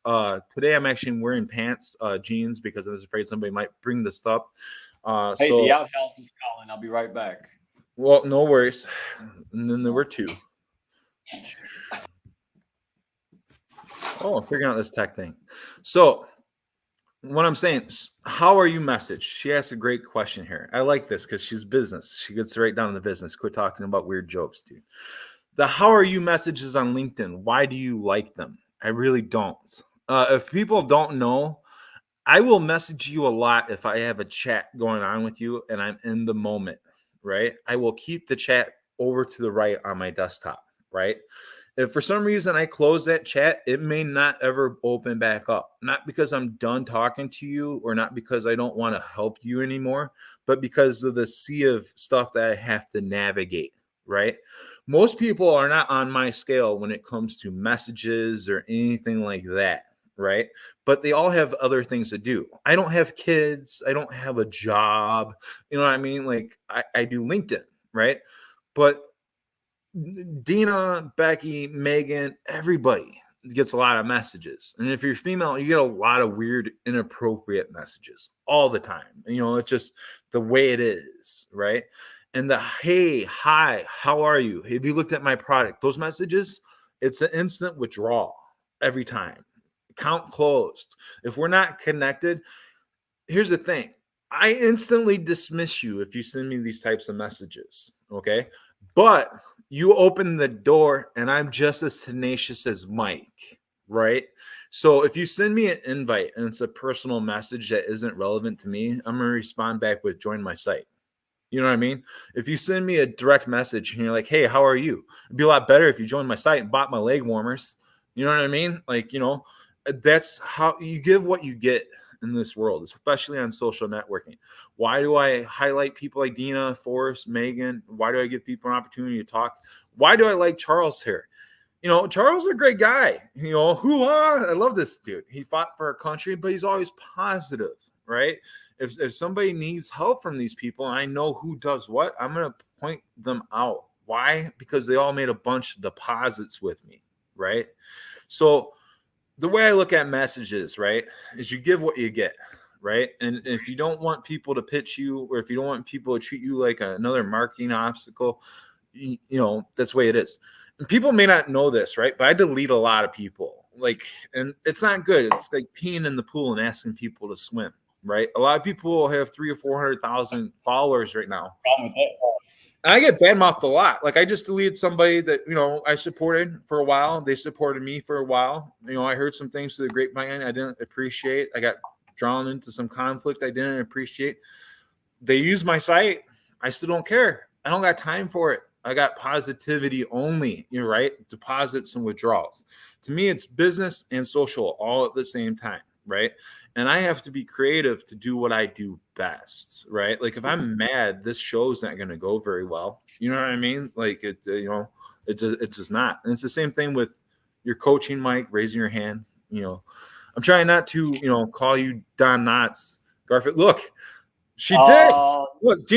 Today I'm actually wearing pants, jeans, because I was afraid somebody might bring this up. Hey, the outhouse is calling. I'll be right back. Well, no worries. And then there were two. Oh, I'm figuring out this tech thing. So what I'm saying is, how are you messaged? She asked a great question here. I like this because she's business. She gets right down to the business. Quit talking about weird jokes, dude. The how are you messages on LinkedIn. Why do you like them? I really don't. If people don't know, I will message you a lot if I have a chat going on with you and I'm in the moment, right? I will keep the chat over to the right on my desktop, right? If for some reason I close that chat, it may not ever open back up. Not because I'm done talking to you, or not because I don't want to help you anymore, but because of the sea of stuff that I have to navigate, right? Most people are not on my scale when it comes to messages or anything like that, right? But they all have other things to do. I don't have kids. I don't have a job. You know what I mean? Like I do LinkedIn, right? But Dina, Becky, Megan, everybody gets a lot of messages. And if you're female, you get a lot of weird, inappropriate messages all the time. It's just the way it is, right? And the hey, hi, how are you? Have you looked at my product? Those messages, it's an instant withdrawal every time. Account closed. If we're not connected, here's the thing. I instantly dismiss you if you send me these types of messages, okay? But you open the door and I'm just as tenacious as Mike, right? So if you send me an invite and it's a personal message that isn't relevant to me, I'm going to respond back with join my site. You know what I mean? If you send me a direct message and you're like, hey, how are you? It'd be a lot better if you joined my site and bought my leg warmers. You know what I mean? Like, that's how you give what you get in this world, especially on social networking. Why do I highlight people like Dina, Forrest, Megan? Why do I give people an opportunity to talk? Why do I like Charles here? Charles is a great guy. I love this dude. He fought for our country, but he's always positive, right? If somebody needs help from these people and I know who does what, I'm going to point them out. Why? Because they all made a bunch of deposits with me, right? So the way I look at messages, right, is you give what you get, right? And if you don't want people to pitch you, or if you don't want people to treat you like another marketing obstacle, that's the way it is. And people may not know this, right? But I delete a lot of people, and it's not good. It's like peeing in the pool and asking people to swim, right? A lot of people have 300,000 or 400,000 followers right now. And I get badmouthed a lot. Like I just deleted somebody that, I supported for a while. They supported me for a while. I heard some things through the grapevine I didn't appreciate. I got drawn into some conflict I didn't appreciate. They use my site. I still don't care. I don't got time for it. I got positivity only, right? Deposits and withdrawals. To me, it's business and social all at the same time, right? And I have to be creative to do what I do best, right? Like if I'm mad, this show's not going to go very well. You know what I mean? Like it's just not. And it's the same thing with your coaching, Mike, raising your hand. I'm trying not to, call you Don Knotts, Garfield. Look, She did. Look,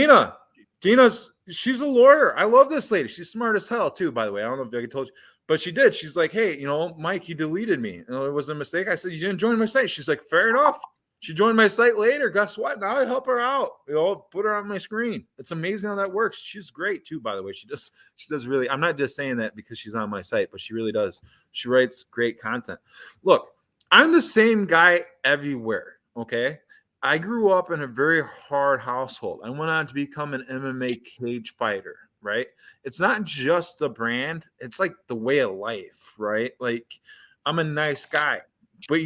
she's a lawyer. I love this lady. She's smart as hell too, by the way. I don't know if I told you, but she did. She's like, hey, Mike, you deleted me. It was a mistake. I said, you didn't join my site. She's like, fair enough. She joined my site later. Guess what? Now I help her out. Put her on my screen. It's amazing how that works. She's great too, by the way. She does really. I'm not just saying that because she's on my site, but she really does. She writes great content. Look, I'm the same guy everywhere. Okay. I grew up in a very hard household. I went on to become an MMA cage fighter, right? It's not just the brand, it's like the way of life, right? Like, I'm a nice guy, but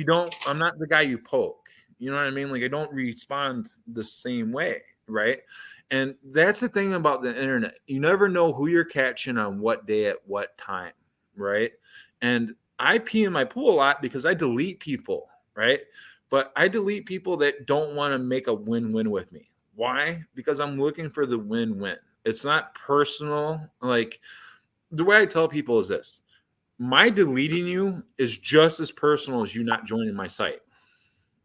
I'm not the guy you poke. You know what I mean? Like, I don't respond the same way, right? And that's the thing about the internet. You never know who you're catching on what day at what time, right? And I pee in my pool a lot because I delete people, right? But I delete people that don't want to make a win-win with me. Why? Because I'm looking for the win-win. It's not personal. Like, the way I tell people is this. My deleting you is just as personal as you not joining my site.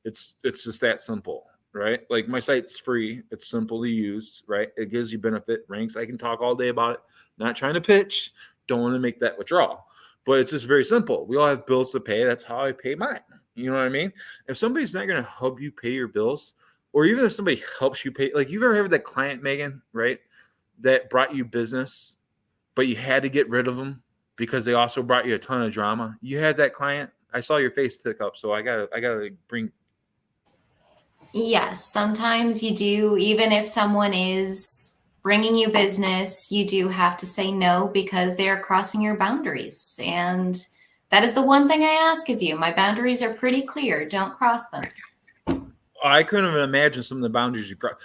It's just that simple, right? Like, my site's free. It's simple to use, right? It gives you benefit ranks. I can talk all day about it. Not trying to pitch. Don't want to make that withdrawal. But it's just very simple. We all have bills to pay. That's how I pay mine. You know what I mean? If somebody's not going to help you pay your bills, or even if somebody helps you pay, like, you've ever had that client, Megan, right, that brought you business, but you had to get rid of them because they also brought you a ton of drama. You had that client. I saw your face tick up, so I gotta bring. Yes, sometimes you do. Even if someone is bringing you business, you do have to say no because they are crossing your boundaries. And that is the one thing I ask of you. My boundaries are pretty clear. Don't cross them. I couldn't even imagine some of the boundaries you cross.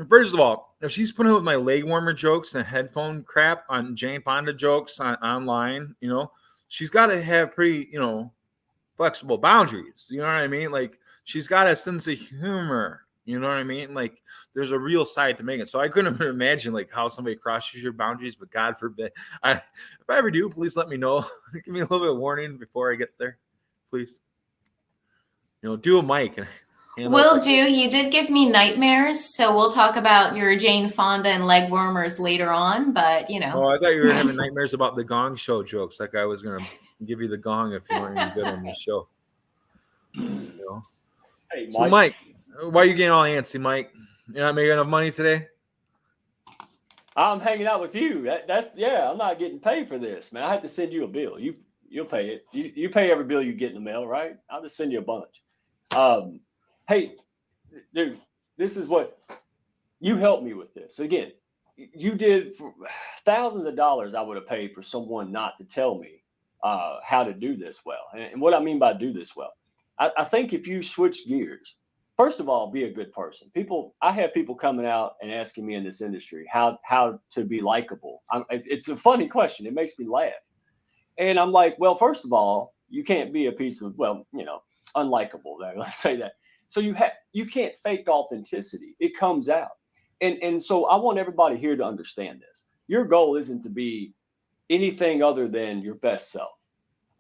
First of all, if she's putting up with my leg warmer jokes and headphone crap on Jane Fonda jokes online, she's got to have pretty, flexible boundaries. You know what I mean? Like, she's got a sense of humor. You know what I mean? Like, there's a real side to Megan. So I couldn't even imagine like how somebody crosses your boundaries, but God forbid. If I ever do, please let me know. Give me a little bit of warning before I get there, please. Do a mic. Will do. You did give me nightmares, so we'll talk about your Jane Fonda and leg warmers later on, but Oh, I thought you were having nightmares about the Gong Show jokes. Like I was going to give you the gong if you weren't any good on the show. Hey, Mike. So, Mike, why are you getting all antsy, Mike? You're not making enough money today? I'm hanging out with you. I'm not getting paid for this, man. I have to send you a bill. You'll pay it. You pay every bill you get in the mail, right? I'll just send you a bunch. Hey, dude, this is what you helped me with this. Again, you did for thousands of dollars I would have paid for someone not to tell me how to do this well. And what I mean by do this well, I think if you switch gears, first of all, be a good person. I have people coming out and asking me in this industry how to be likable. It's a funny question. It makes me laugh. And I'm like, well, first of all, you can't be a piece of, unlikable. Let's say that. So you can't fake authenticity. It comes out. And so I want everybody here to understand this. Your goal isn't to be anything other than your best self,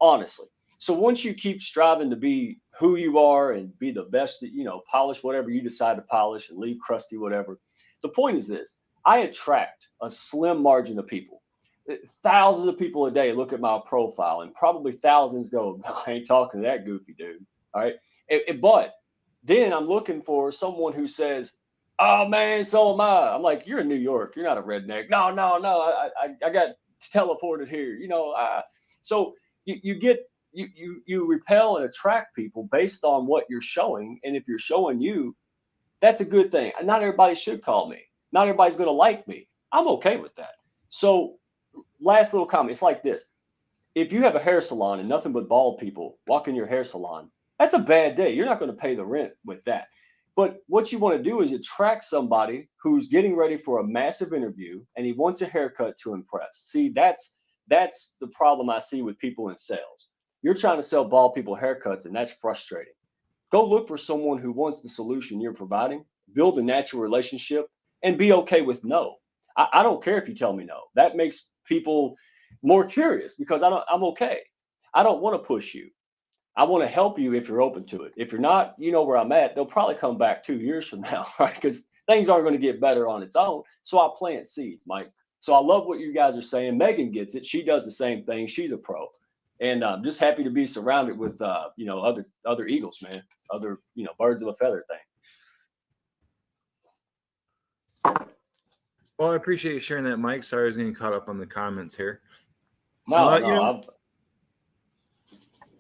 honestly. So once you keep striving to be who you are and be the best, polish whatever you decide to polish and leave crusty, whatever. The point is this: I attract a slim margin of people. Thousands of people a day look at my profile, and probably thousands go, no, I ain't talking to that goofy dude. All right. But then I'm looking for someone who says, oh man, so am I. I'm like, you're in New York. You're not a redneck. No. I got teleported here. So you repel and attract people based on what you're showing. And if you're showing you, that's a good thing. Not everybody should call me. Not everybody's going to like me. I'm okay with that. So last little comment. It's like this. If you have a hair salon and nothing but bald people walk in your hair salon, that's a bad day. You're not going to pay the rent with that. But what you want to do is attract somebody who's getting ready for a massive interview and he wants a haircut to impress. See, that's the problem I see with people in sales. You're trying to sell bald people haircuts, and that's frustrating. Go look for someone who wants the solution you're providing, build a natural relationship, and be okay with no. I don't care if you tell me no. That makes people more curious because I'm okay. I don't want to push you. I want to help you if you're open to it. If you're not, you know where I'm at. They'll probably come back 2 years from now, right? Because things aren't going to get better on its own. So I plant seeds, Mike. So I love what you guys are saying. Megan gets it. She does the same thing. She's a pro. And I'm just happy to be surrounded with, other Eagles, man, other, birds of a feather thing. Well, I appreciate you sharing that, Mike. Sorry I was getting caught up on the comments here. No,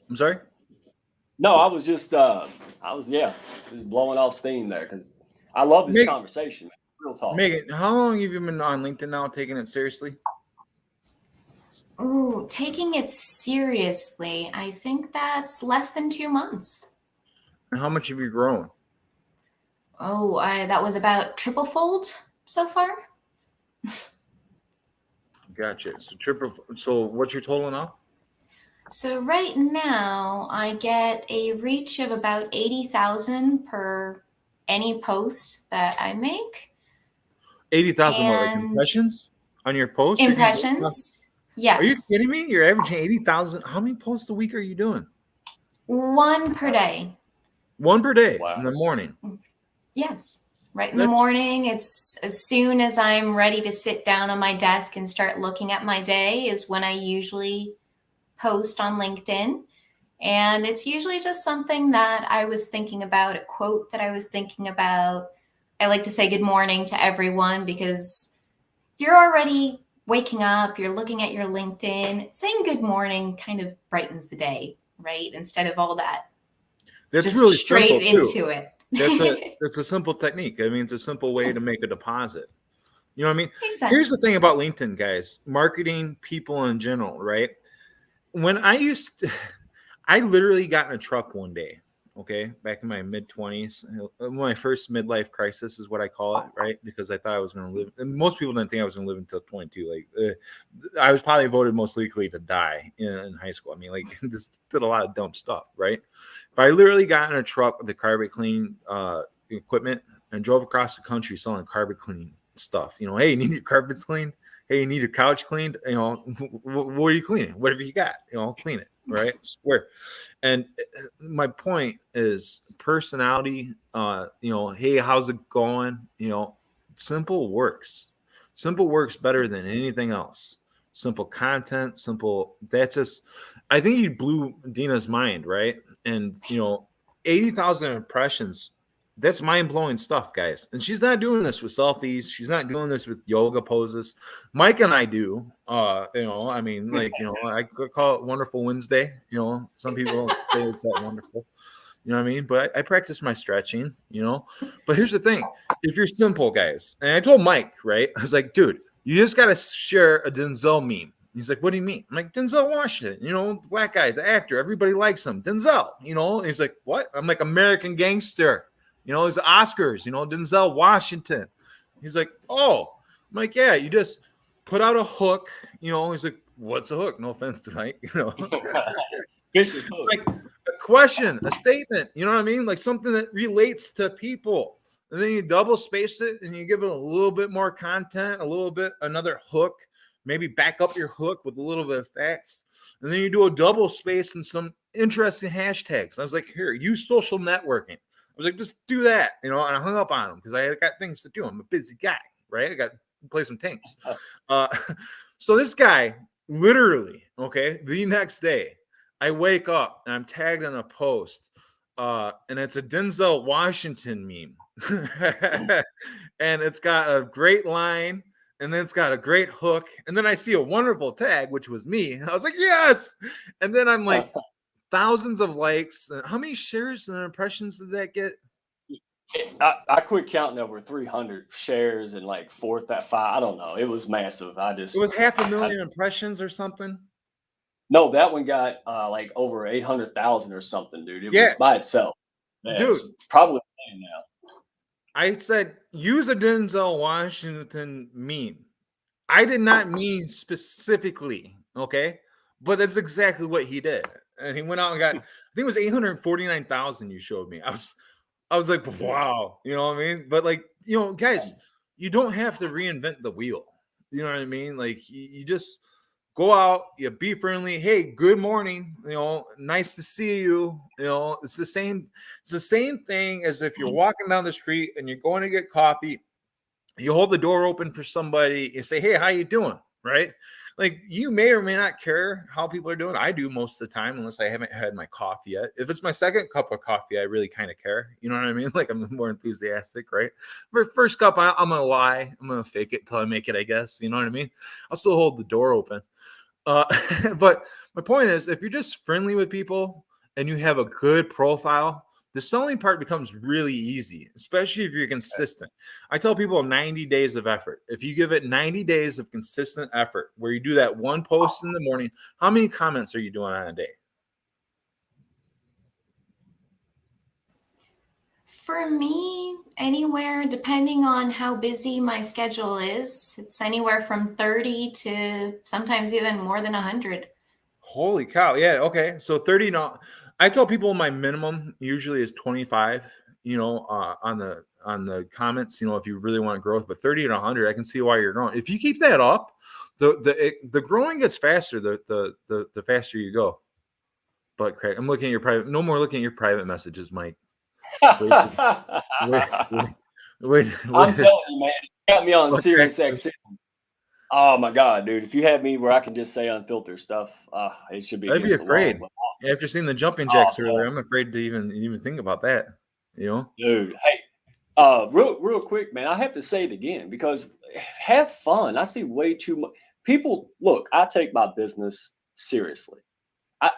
I'm sorry? No, I was just blowing off steam there because I love this conversation, man. Real talk. Megan, how long have you been on LinkedIn now, taking it seriously? Oh, taking it seriously. I think that's less than 2 months. And how much have you grown? Oh, that was about triple fold so far. Gotcha. So what's your total now? So right now I get a reach of about 80,000 per any post that I make. 80,000 like impressions on your post? Impressions. Yes. Are you kidding me? You're averaging 80,000. How many posts a week are you doing? 1 per day. 1 per day. Wow. In the morning. Yes. Right in the morning. It's as soon as I'm ready to sit down on my desk and start looking at my day is when I usually post on LinkedIn. And it's usually just something that I was thinking about, a quote that I was thinking about. I like to say good morning to everyone because you're already waking up, you're looking at your LinkedIn. Saying good morning kind of brightens the day, right? Instead of all that. That's just really straight into it. That's a simple technique. I mean, it's a simple way to make a deposit. You know what I mean? Exactly. Here's the thing about LinkedIn, guys. Marketing, people in general, right? When I literally got in a truck one day, okay, back in my mid-20s. My first midlife crisis is what I call it, right? Because I thought I was going to live. And most people didn't think I was going to live until 22. Like, I was probably voted most likely to die in high school. I mean, like, just did a lot of dumb stuff, right? But I literally got in a truck with the carpet clean equipment and drove across the country selling carpet clean stuff. You know, hey, you need your carpets cleaned? Hey, you need your couch cleaned? You know, what are you cleaning? Whatever you got, you know, clean it, right? Swear. And my point is personality, hey, how's it going? You know, simple works. Simple works better than anything else. Simple content, that's just, I think you blew Dina's mind, right? And, 80,000 impressions, that's mind-blowing stuff, guys. And she's not doing this with selfies. She's not doing this with yoga poses. Mike and I do. I call it Wonderful Wednesday. Some people don't say it's that wonderful. You know what I mean? But I practice my stretching, But here's the thing. If you're simple, guys, and I told Mike, right? I was like, dude, you just got to share a Denzel meme. He's like, what do you mean? I'm like, Denzel Washington, black guy, the actor. Everybody likes him. Denzel, And he's like, what? I'm like, American Gangster. It's Oscars, Denzel Washington. He's like, oh. I'm like, yeah, you just put out a hook. He's like, what's a hook? No offense to Mike. Like a question, a statement. You know what I mean? Like something that relates to people. And then you double space it and you give it a little bit more content, another hook. Maybe back up your hook with a little bit of facts. And then you do a double space and some interesting hashtags. I was like, here, use social networking. I was like, just do that, and I hung up on him because I got things to do. I'm a busy guy, right? I got to play some tanks. So this guy, literally, the next day, I wake up and I'm tagged on a post, and it's a Denzel Washington meme. And it's got a great line. And then it's got a great hook. And then I see a wonderful tag, which was me. I was like, yes. And then I'm like, thousands of likes. How many shares and impressions did that get? I quit counting over 300 shares and like 5. I don't know. It was massive. It was 500,000 impressions or something. No, that one got like over 800,000 or something, dude. It was by itself. Man, dude, probably now. I said, use a Denzel Washington meme. I did not mean specifically, okay? But that's exactly what he did. And he went out and got, I think it was 849,000 you showed me. I was like, wow. You know what I mean? But like, guys, you don't have to reinvent the wheel. You know what I mean? Like you just go out, you be friendly. Hey, good morning. Nice to see you. It's the same thing as if you're walking down the street and you're going to get coffee. You hold the door open for somebody, you say, hey, how you doing? Right? Like, you may or may not care how people are doing. I do most of the time, unless I haven't had my coffee yet. If it's my second cup of coffee, I really kind of care. You know what I mean? Like, I'm more enthusiastic, right? For first cup, I'm going to lie. I'm going to fake it till I make it, I guess. You know what I mean? I'll still hold the door open. But my point is, if you're just friendly with people and you have a good profile, the selling part becomes really easy, especially if you're consistent. I tell people 90 days of effort. If you give it 90 days of consistent effort, where you do that one post in the morning, how many comments are you doing on a day? For me, anywhere, depending on how busy my schedule is, it's anywhere from 30 to sometimes even more than 100. Holy cow. Yeah. Okay. So 30. No, I tell people my minimum usually is 25, on the comments, if you really want growth, but 30 to 100, I can see why you're growing. If you keep that up, the growing gets faster, the faster you go. But Craig, I'm looking at your private, no more looking at your private messages, Mike. Wait. I'm telling you, man, you got me on Sirius XM. Oh my God, dude! If you had me where I can just say unfiltered stuff, it should be. I'd be afraid. After seeing the jumping jacks earlier, I'm afraid to even think about that. Dude. Hey, real quick, man. I have to say it again because have fun. I see way too much people. Look, I take my business seriously.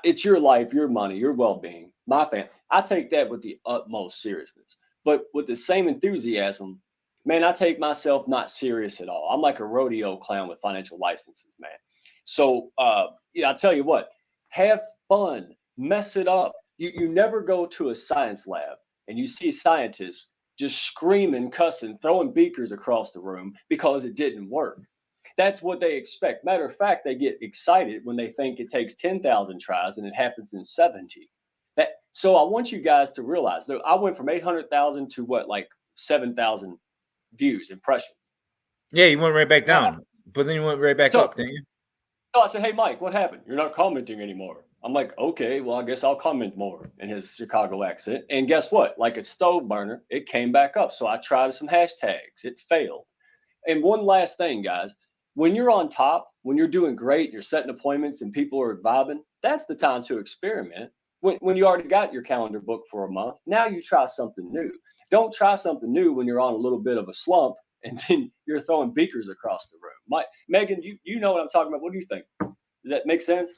It's your life, your money, your well-being, my family. I take that with the utmost seriousness, but with the same enthusiasm. Man, I take myself not serious at all. I'm like a rodeo clown with financial licenses, man. So, I tell you what, have fun, mess it up. You never go to a science lab and you see scientists just screaming, cussing, throwing beakers across the room because it didn't work. That's what they expect. Matter of fact, they get excited when they think it takes 10,000 tries and it happens in 70. So I want you guys to realize that I went from 800,000 to like 7,000 views, impressions. Yeah, you went right back down, but then you went right back up, didn't you? So I said, hey, Mike, what happened? You're not commenting anymore. I'm like, okay, well, I guess I'll comment more in his Chicago accent. And guess what? Like a stove burner, it came back up. So I tried some hashtags. It failed. And one last thing, guys, when you're on top, when you're doing great, you're setting appointments and people are vibing, that's the time to experiment. When you already got your calendar booked for a month, now you try something new. Don't try something new when you're on a little bit of a slump and then you're throwing beakers across the room. Megan, you know what I'm talking about. What do you think? Does that make sense?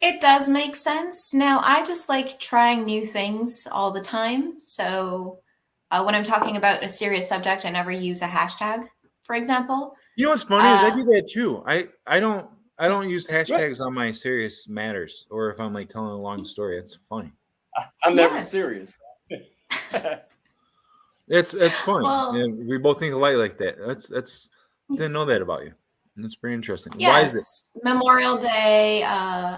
It does make sense. Now, I just like trying new things all the time. So when I'm talking about a serious subject, I never use a hashtag, for example. You know what's funny is I do that too. I don't use hashtags on my serious matters, or if I'm like telling a long story. It's funny. I'm never serious. It's funny. Well, and we both think alike like that. That's didn't know that about you. That's pretty interesting. Yes, why is it? Memorial Day.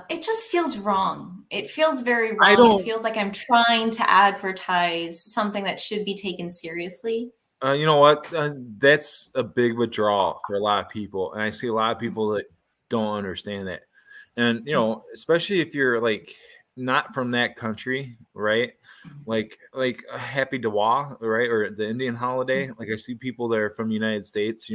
It just feels wrong. It feels very wrong. It feels like I'm trying to advertise something that should be taken seriously. You know what? That's a big withdrawal for a lot of people, and I see a lot of people that don't understand that. And especially if you're like not from that country, right? Like Happy Dewa, right? Or the Indian holiday. Like I see people that are from the United States,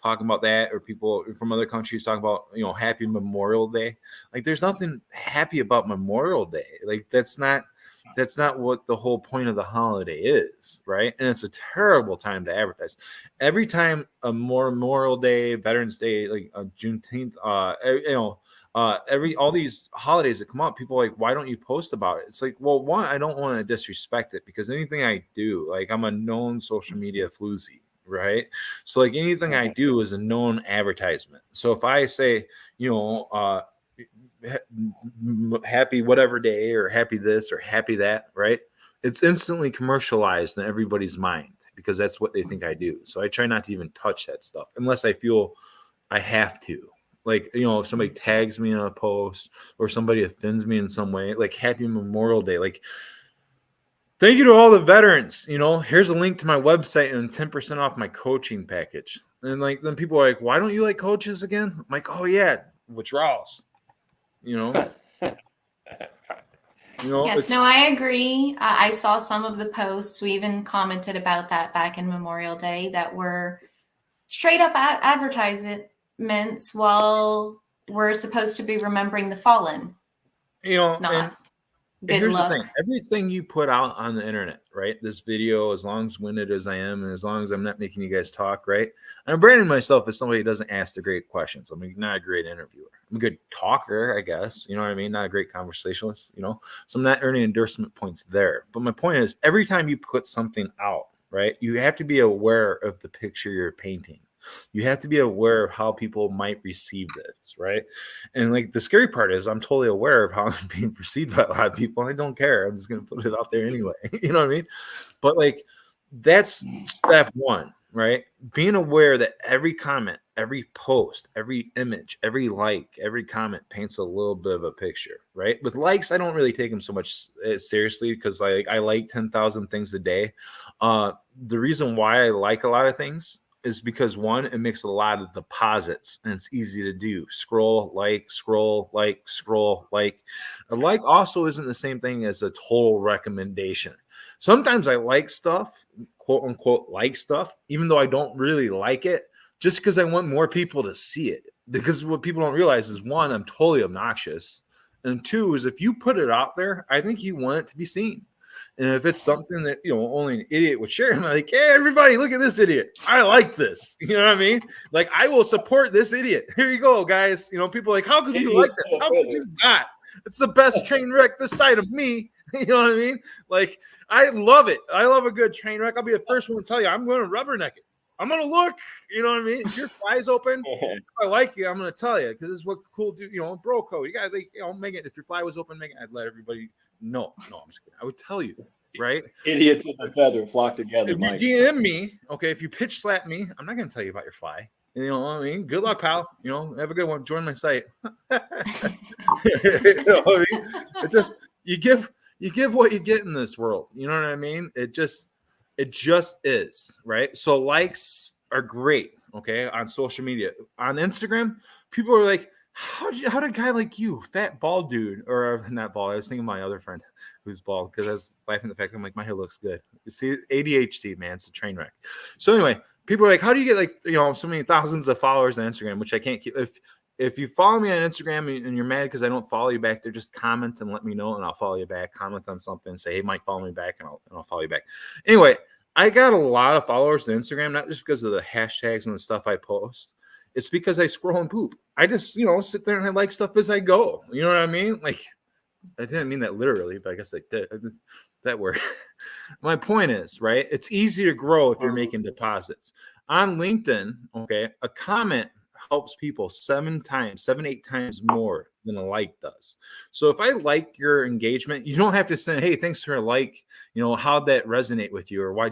talking about that, or people from other countries talking about, Happy Memorial Day. Like there's nothing happy about Memorial Day. Like that's not what the whole point of the holiday is, right? And it's a terrible time to advertise. Every time a Memorial Day, Veterans Day, like Juneteenth, all these holidays that come up, people are like, why don't you post about it? It's like, well, one, I don't want to disrespect it, because anything I do, like I'm a known social media floozy, right? So like anything I do is a known advertisement. So if I say, happy whatever day, or happy this or happy that, right? It's instantly commercialized in everybody's mind, because that's what they think I do. So I try not to even touch that stuff unless I feel I have to. Like, if somebody tags me in a post or somebody offends me in some way, like Happy Memorial Day, like, thank you to all the veterans. Here's a link to my website and 10% off my coaching package. And like then people are like, why don't you like coaches again? I'm like, oh yeah, withdrawals. You know, Yes, it's no, I agree. I saw some of the posts. We even commented about that back in Memorial Day that were straight up advertisements while we're supposed to be remembering the fallen. It's and not good here's the luck. thing. Everything you put out on the internet, right? This video, as long as winded as I am, and as long as I'm not making you guys talk, right? I'm branding myself as somebody who doesn't ask the great questions. I'm not a great interviewer. I'm a good talker, I guess. You know what I mean? Not a great conversationalist, So I'm not earning endorsement points there. But my point is, every time you put something out, right, you have to be aware of the picture you're painting. You have to be aware of how people might receive this, right? And like the scary part is I'm totally aware of how I'm being perceived by a lot of people. I don't care. I'm just gonna put it out there anyway. You know what I mean? But like that's step one, right? Being aware that every comment, every post, every image, every like, every comment paints a little bit of a picture, right? With likes, I don't really take them so much seriously because like I like 10,000 things a day. The reason why I like a lot of things is because one, it makes a lot of deposits and it's easy to do. Scroll, like, scroll, like, scroll, like. A like also isn't the same thing as a total recommendation. Sometimes I like stuff, quote unquote, like stuff, even though I don't really like it, just because I want more people to see it. Because what people don't realize is one, I'm totally obnoxious. And two is if you put it out there, I think you want it to be seen. And if it's something that only an idiot would share, I'm like, hey, everybody, look at this idiot. I like this. You know what I mean? Like, I will support this idiot. Here you go, guys. People are like, how could you like that? How could you not? It's the best train wreck this side of me. You know what I mean? Like, I love it. I love a good train wreck. I'll be the first one to tell you, I'm going to rubberneck it. I'm going to look. You know what I mean? If your fly's open, if I like you, I'm going to tell you because it's what cool do. Bro code. You got to make it. If your fly was open, make it. I'd let everybody. No, I'm just kidding. I would tell you, right? Idiots in the feather flock together. If you Mike. DM me, okay, if you pitch slap me, I'm not going to tell you about your fly. You know what I mean? Good luck, pal. Have a good one. Join my site. You know what I mean? It's just you give what you get in this world. You know what I mean? It just is, right? So likes are great, okay, on social media. On Instagram, people are like, how did a guy like you, fat bald dude, or not bald? I was thinking of my other friend who's bald because I was laughing at the fact I'm like, my hair looks good. You see, ADHD, man, it's a train wreck. So anyway, people are like, how do you get like so many thousands of followers on Instagram, which I can't keep. If you follow me on Instagram and you're mad because I don't follow you back there, just comment and let me know and I'll follow you back. Comment on something, say, hey, Mike, follow me back, and I'll follow you back. Anyway, I got a lot of followers on Instagram, not just because of the hashtags and the stuff I post. It's because I scroll and poop. I just, sit there and I like stuff as I go. You know what I mean? Like, I didn't mean that literally, but I guess I did. That word. My point is, right? It's easy to grow if you're making deposits. On LinkedIn, okay, a comment helps people 8 times more than a like does. So if I like your engagement, you don't have to say, hey, thanks for a like, how'd that resonate with you? Or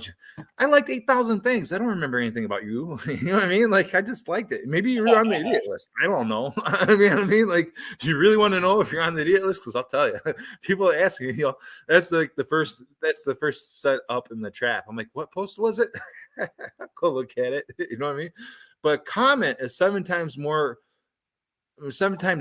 I liked 8,000 things. I don't remember anything about you. You know what I mean? Like, I just liked it. Maybe you're on the idiot list. I don't know. I mean, like, do you really want to know if you're on the idiot list? Because I'll tell you, people ask me, that's like the first set up in the trap. I'm like, what post was it? Go look at it. You know what I mean? But comment is 7 times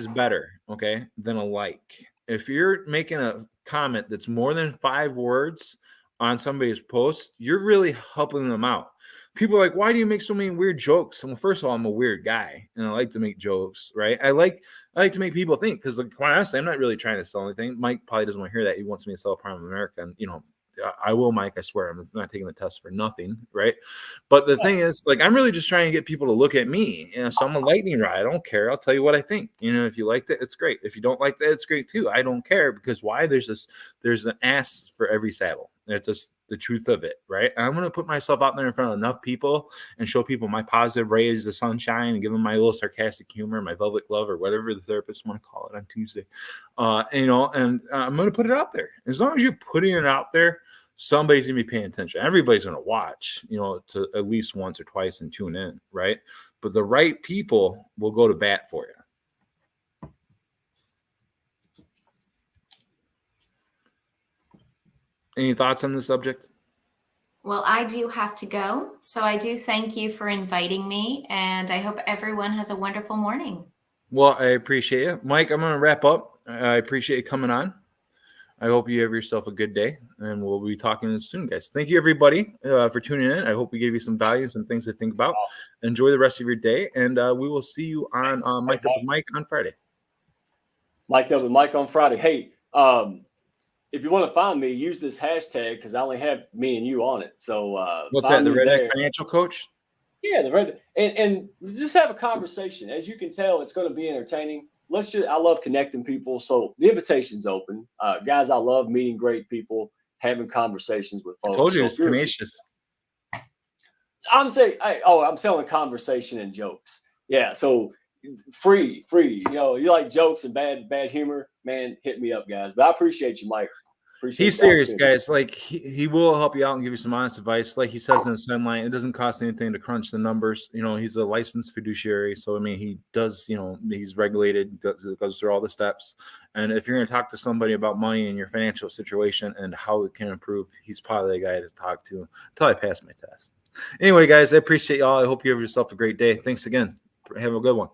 better, okay, than a like. If you're making a comment that's more than 5 words on somebody's post, you're really helping them out. People are like, why do you make so many weird jokes? Well, first of all, I'm a weird guy and I like to make jokes, right? I like to make people think because, like, quite honestly, I'm not really trying to sell anything. Mike probably doesn't want to hear that. He wants me to sell Prime America, and I will, Mike. I swear, I'm not taking the test for nothing, right? But the thing is, like, I'm really just trying to get people to look at me. So I'm a lightning rod. I don't care. I'll tell you what I think. If you liked it, it's great. If you don't like that, it's great too. I don't care because why? There's an ass for every saddle. It's just the truth of it, right? I'm going to put myself out there in front of enough people and show people my positive rays of sunshine and give them my little sarcastic humor, my velvet glove, or whatever the therapists want to call it on Tuesday. And I'm going to put it out there. As long as you're putting it out there, somebody's going to be paying attention. Everybody's going to watch, to at least once or twice and tune in, right? But the right people will go to bat for you. Any thoughts on this subject? Well, I do have to go. So I do thank you for inviting me, and I hope everyone has a wonderful morning. Well, I appreciate it. Mike, I'm going to wrap up. I appreciate you coming on. I hope you have yourself a good day, and we'll be talking soon, guys. Thank you, everybody, for tuning in. I hope we gave you some value, some things to think about. Awesome. Enjoy the rest of your day, and we will see you on Mike Up with Mike on Friday. Mike Up with Mike on Friday. Hey, if you want to find me, use this hashtag because I only have me and you on it. So what's that? The Redneck Financial Coach? Yeah, the red and just have a conversation. As you can tell, it's going to be entertaining. I love connecting people. So the invitation's open. Guys, I love meeting great people, having conversations with folks. I told you it's tenacious. I'm selling conversation and jokes. Yeah. So free. You know, you like jokes and bad humor, man, hit me up, guys. But I appreciate you, Mike. He's serious, guys. Like he will help you out and give you some honest advice. Like he says in the sunlight, it doesn't cost anything to crunch the numbers. You know, he's a licensed fiduciary, so I mean, he does. You know, he's regulated, goes through all the steps. And if you're going to talk to somebody about money and your financial situation and how it can improve, he's probably the guy to talk to until I pass my test. Anyway, guys, I appreciate y'all. I hope you have yourself a great day. Thanks again. Have a good one.